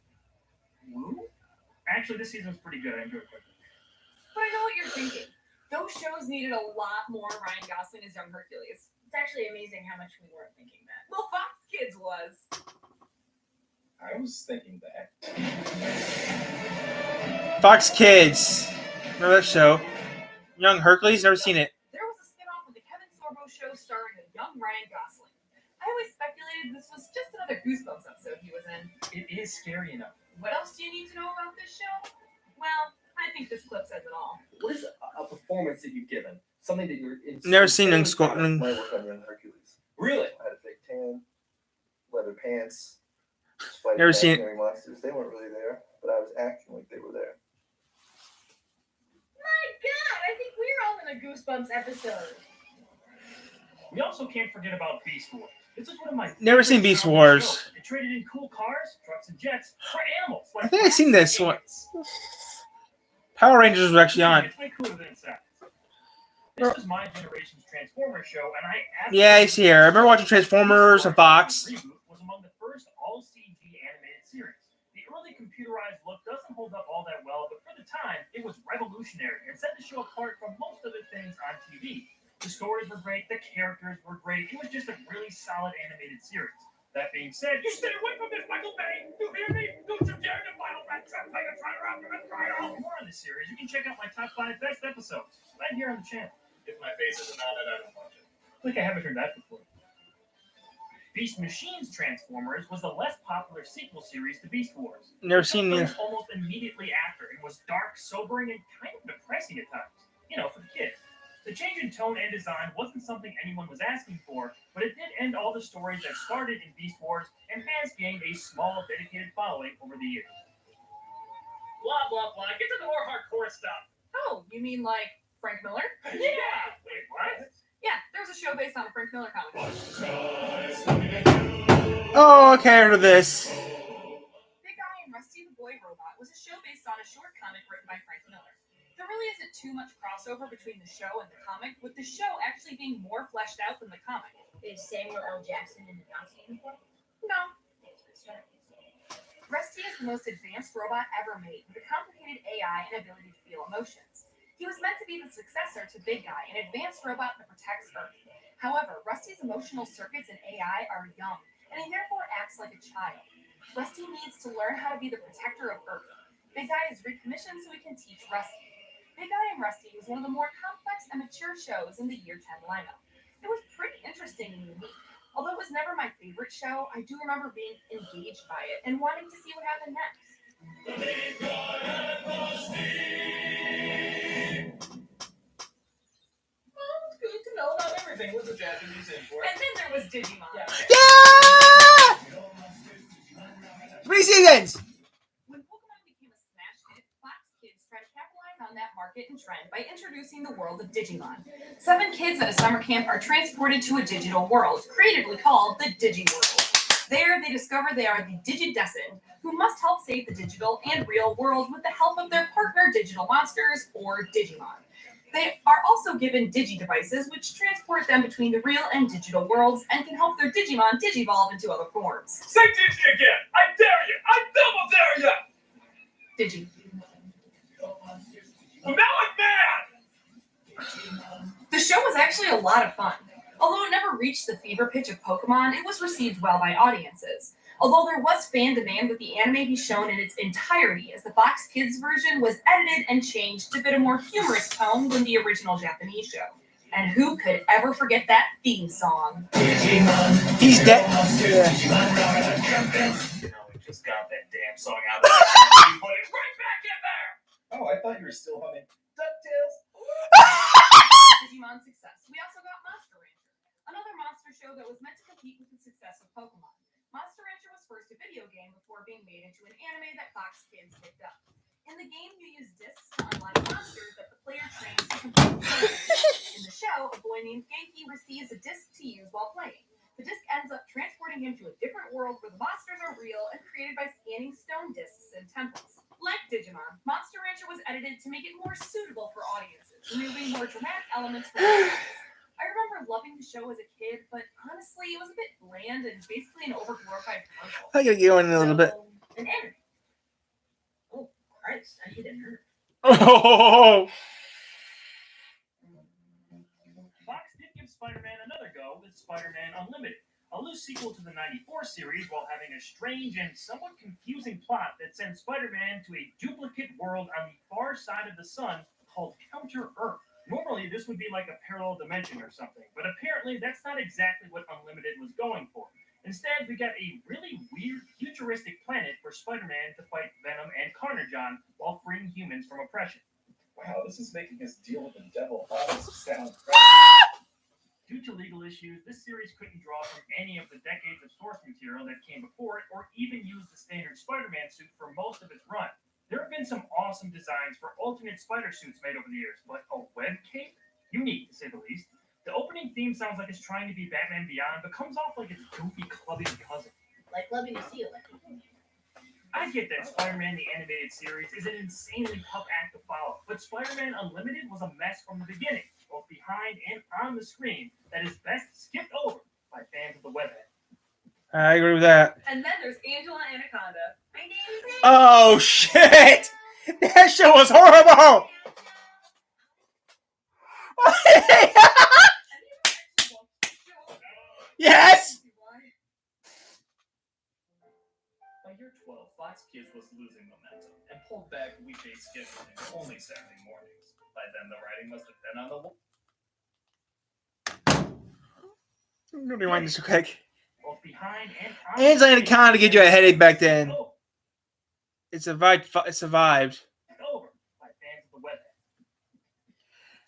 Woo? Actually, this season was pretty good. I enjoyed it. But I know what you're thinking. Those shows needed a lot more Ryan Gosling as young Hercules. It's actually amazing how much we weren't thinking that. Well, Fox Kids was. I was thinking that. Fox Kids. Remember that show? Young Hercules? Never seen it. There was a spin-off of the Kevin Sorbo show starring a young Ryan Gosling. I always speculated this was just another Goosebumps episode he was in. It is scary enough. What else do you need to know about this show? Well, I think this clip says it all. What is a performance that you've given? Something that you're Never seen insanely Young Squad. proud of? My work on Young Hercules. Really? I had a fake tan, leather pants, fighting Never seen it. imaginary monsters. They weren't really there, but I was acting like they were there. My God, I think we're all in a Goosebumps episode. We also can't forget about Beast Wars. This is one of my Never seen favorite Beast comic Wars. shows. It traded in cool cars, trucks, and jets for animals. I think I've seen this one. ants. Power Rangers was actually on. It's way cooler than it sounds. This was my generation's Transformers show, and I absolutely Yeah, I see here. I remember watching Transformers on Fox. Reboot was among the first all-CG animated series. The early computerized look doesn't hold up all that well, but for the time, it was revolutionary and set the show apart from most of the things on TV. The stories were great, the characters were great. It was just a really solid animated series. That being said, you stay away from this, Michael Bay! You hear me? Don't you dare to final red trap like a trial! For more on this series, you can check out my top 5 best episodes right here on the channel. If my face isn't on it, I don't watch it. I think I haven't heard that before. Beast Machines Transformers was the less popular sequel series to Beast Wars. Never seen it. it. Almost immediately after, and was dark, sobering, and kind of depressing at times. You know, for the kids. The change in tone and design wasn't something anyone was asking for, but it did end all the stories that started in Beast Wars and has gained a small, dedicated following over the years. Blah, blah, blah. Get to the more hardcore stuff. Oh, you mean like Frank Miller? Yeah! Wait, what? Yeah, there was a show based on a Frank Miller comic. Oh, okay, I heard of this. Big Guy and Rusty the Boy Robot was a show based on a short comic written by Frank Miller. There really isn't too much crossover between the show and the comic, with the show actually being more fleshed out than the comic. Is Samuel L. Jackson in the Nazi uniform? No. Rusty is the most advanced robot ever made, with a complicated AI and ability to feel emotions. He was meant to be the successor to Big Guy, an advanced robot that protects Earth. However, Rusty's emotional circuits and AI are young, and he therefore acts like a child. Rusty needs to learn how to be the protector of Earth. Big Guy is recommissioned so he can teach Rusty. Big Guy and Rusty was one of the more complex and mature shows in the Year 10 lineup. It was pretty interesting and unique. Although it was never my favorite show, I do remember being engaged by it and wanting to see what happened next. Big Guy and Rusty! Well, it's good to know not everything was a Japanese import. And then there was Digimon. Yeah. Yeah! 3 seasons! When Pokemon became a smash hit, Fox Kids tried to capitalize on that market and trend by introducing the world of Digimon. 7 kids at a summer camp are transported to a digital world, creatively called the Digiworld. There, they discover they are the Digidestined, who must help save the digital and real world with the help of their partner digital monsters, or Digimon. They are also given Digi-devices, which transport them between the real and digital worlds and can help their Digimon digivolve into other forms. Say Digi again! I dare you! I double dare you! Digi. Well, now I'm mad! The show was actually a lot of fun. Although it never reached the fever pitch of Pokemon, it was received well by audiences. Although there was fan demand that the anime be shown in its entirety, as the Fox Kids version was edited and changed to fit a more humorous tone than the original Japanese show. And who could ever forget that theme song? He's dead. You know, we just got that damn song out of there. You put it right back in there! Oh, I thought you were still humming DuckTales. Digimon success. We also got Monster Rancher, another monster show that was meant to compete with the success of Pokemon. Monster Rancher was first a video game before being made into an anime that Fox Kids picked up. In the game, you use discs to unlock monsters that the player trains to complete missions. In the show, a boy named Genki receives a disc to use while playing. The disc ends up transporting him to a different world where the monsters are real and created by scanning stone discs and temples. Like Digimon, Monster Rancher was edited to make it more suitable for audiences, removing more dramatic elements from the series. I remember loving the show as a kid, but honestly, it was a bit bland and basically an overglorified commercial. I gotta go in a little bit. An anime. Oh, Christ, I hit a nerve. Oh! Fox did give Spider-Man another go with Spider-Man Unlimited, a loose sequel to the '94 series while having a strange and somewhat confusing plot that sends Spider-Man to a duplicate world on the far side of the sun called Counter-Earth. Normally, this would be like a parallel dimension or something, but apparently that's not exactly what Unlimited was going for. Instead, we got a really weird, futuristic planet for Spider-Man to fight Venom and Carnage on while freeing humans from oppression. Wow, this is making his deal with the devil almost sound Due to legal issues, this series couldn't draw from any of the decades of source material that came before it, or even use the standard Spider-Man suit for most of its run. There have been some awesome designs for alternate spider suits made over the years, but a web cape? Unique, to say the least. The opening theme sounds like it's trying to be Batman Beyond, but comes off like it's goofy clubbing cousin. Like loving a seal. I get that Spider-Man the Animated Series is an insanely tough act to follow, but Spider-Man Unlimited was a mess from the beginning, both behind and on the screen, that is best skipped over by fans of the webhead. I agree with that. And then there's Angela Anaconda. My name is Oh shit! That show was horrible. Yes. By year 12, Fox Kids was losing momentum and pulled back weekday scheduling to only Saturday mornings. By then, the writing must have been on the wall. I'm gonna rewind this real quick. Both behind and on Angela Anaconda gave you a headache back then. It survived. It survived. Over by fans of the webhead.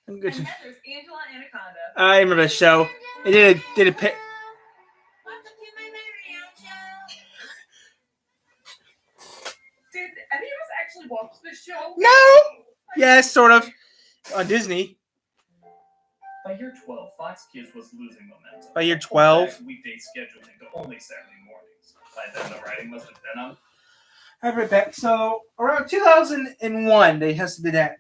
I'm good. And then there's Angela Anaconda. I remember the show. It did a pit. Did any of us actually watch this show? No. Yes, sort of. On Disney. By year 12, Fox Kids was losing momentum. By year 12. Weekday scheduling to only Saturday mornings. By then, the writing must have been on. I read that. So around 2001, they has to do that.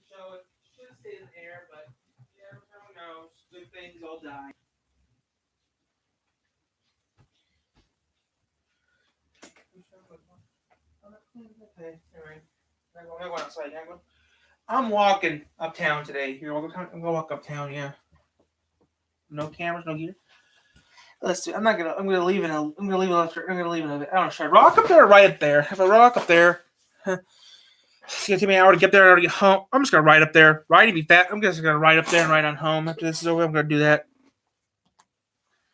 Show it should have stayed in the air, but you never know. Good things all die. Okay, anyway, I'm gonna go outside. I'm walking uptown today. Here, I'm gonna walk uptown. Yeah. No cameras, no gear. Let's see. I'm gonna leave it. I'm gonna leave it. I don't know. Should I rock up there or right up there? If I rock up there. It's gonna take me an hour to get there and I to get home. I'm just gonna ride up there. Riding me fat. I'm just gonna ride up there and ride on home. After this is over, I'm gonna do that.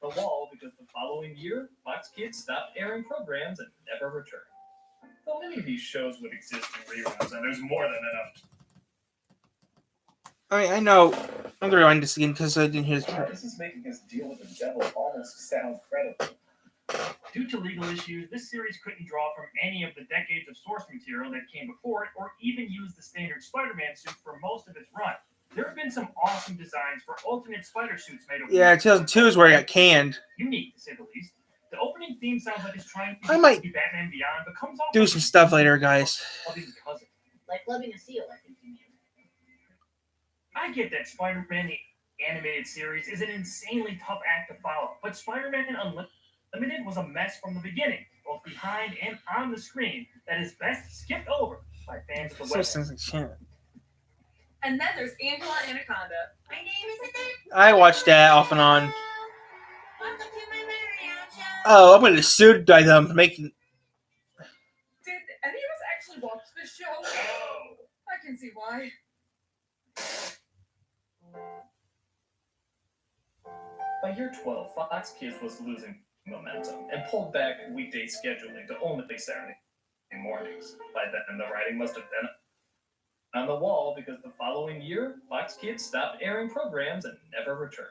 The wall because the following year, Fox Kids stopped airing programs and never returned. Though many of these shows would exist in reruns, and there's more than enough. I mean, I know. I'm gonna rewind this again because I didn't hear this part. This is making his deal with the devil almost sound credible. Due to legal issues, this series couldn't draw from any of the decades of source material that came before it, or even use the standard Spider-Man suit for most of its run. There have been some awesome designs for alternate spider suits made over. Yeah, 2002 is where I got canned. Unique, to say the least. The opening theme sounds like it's trying to be Batman Beyond, but comes off do some stuff later, guys. Like loving a seal, I think you mean. I get that Spider-Man the Animated Series is an insanely tough act to follow, but Spider-Man Unlimited was a mess from the beginning, both behind and on the screen, that is best skipped over by fans of the web. And then there's Angela Anaconda. My name is I watched that off and on. Oh, I'm gonna sue by them making. Did any of us actually watch this show? No. I can see why. By year 12, Fox Kids was losing momentum and pulled back weekday scheduling to only Saturday mornings. By then, the writing must have been on the wall because the following year, Fox Kids stopped airing programs and never returned.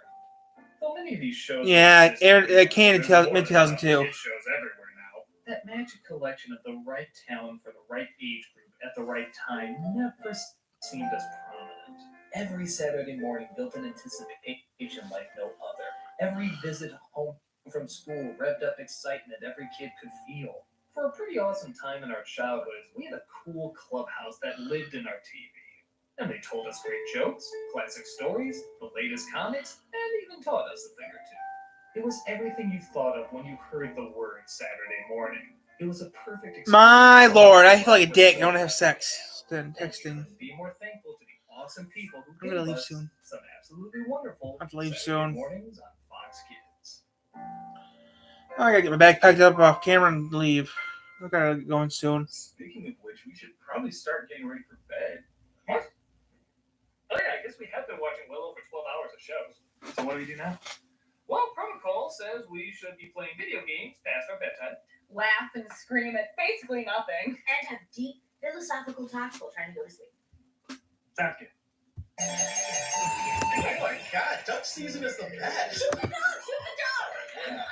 Though many of these shows... Yeah, it aired canned in mid-2002. Shows everywhere now. That magic collection of the right talent for the right age group at the right time never seemed as prominent. Every Saturday morning built an anticipation like no other. Every visit home from school revved up excitement every kid could feel. For a pretty awesome time in our childhoods, we had a cool clubhouse that lived in our TV. And they told us great jokes, classic stories, the latest comics, and even taught us a thing or two. It was everything you thought of when you heard the word Saturday morning. It was a perfect experience. My lord, I feel like a dick. I want to have sex. Then texting. Be more thankful to the awesome people who I'm gonna gave leave us soon. some absolutely wonderful I have to leave Saturday soon. mornings on Fox Kids. I gotta get my bag packed up off camera and leave. I gotta get going soon. Speaking of which, we should probably start getting ready for bed. What? Oh yeah, I guess we have been watching well over 12 hours of shows. So what do we do now? Well, protocol says we should be playing video games past our bedtime. Laugh and scream at basically nothing. And have deep philosophical talks while trying to go to sleep. Sounds good. Oh my god, duck season is the best. Shoot the dog! Yeah.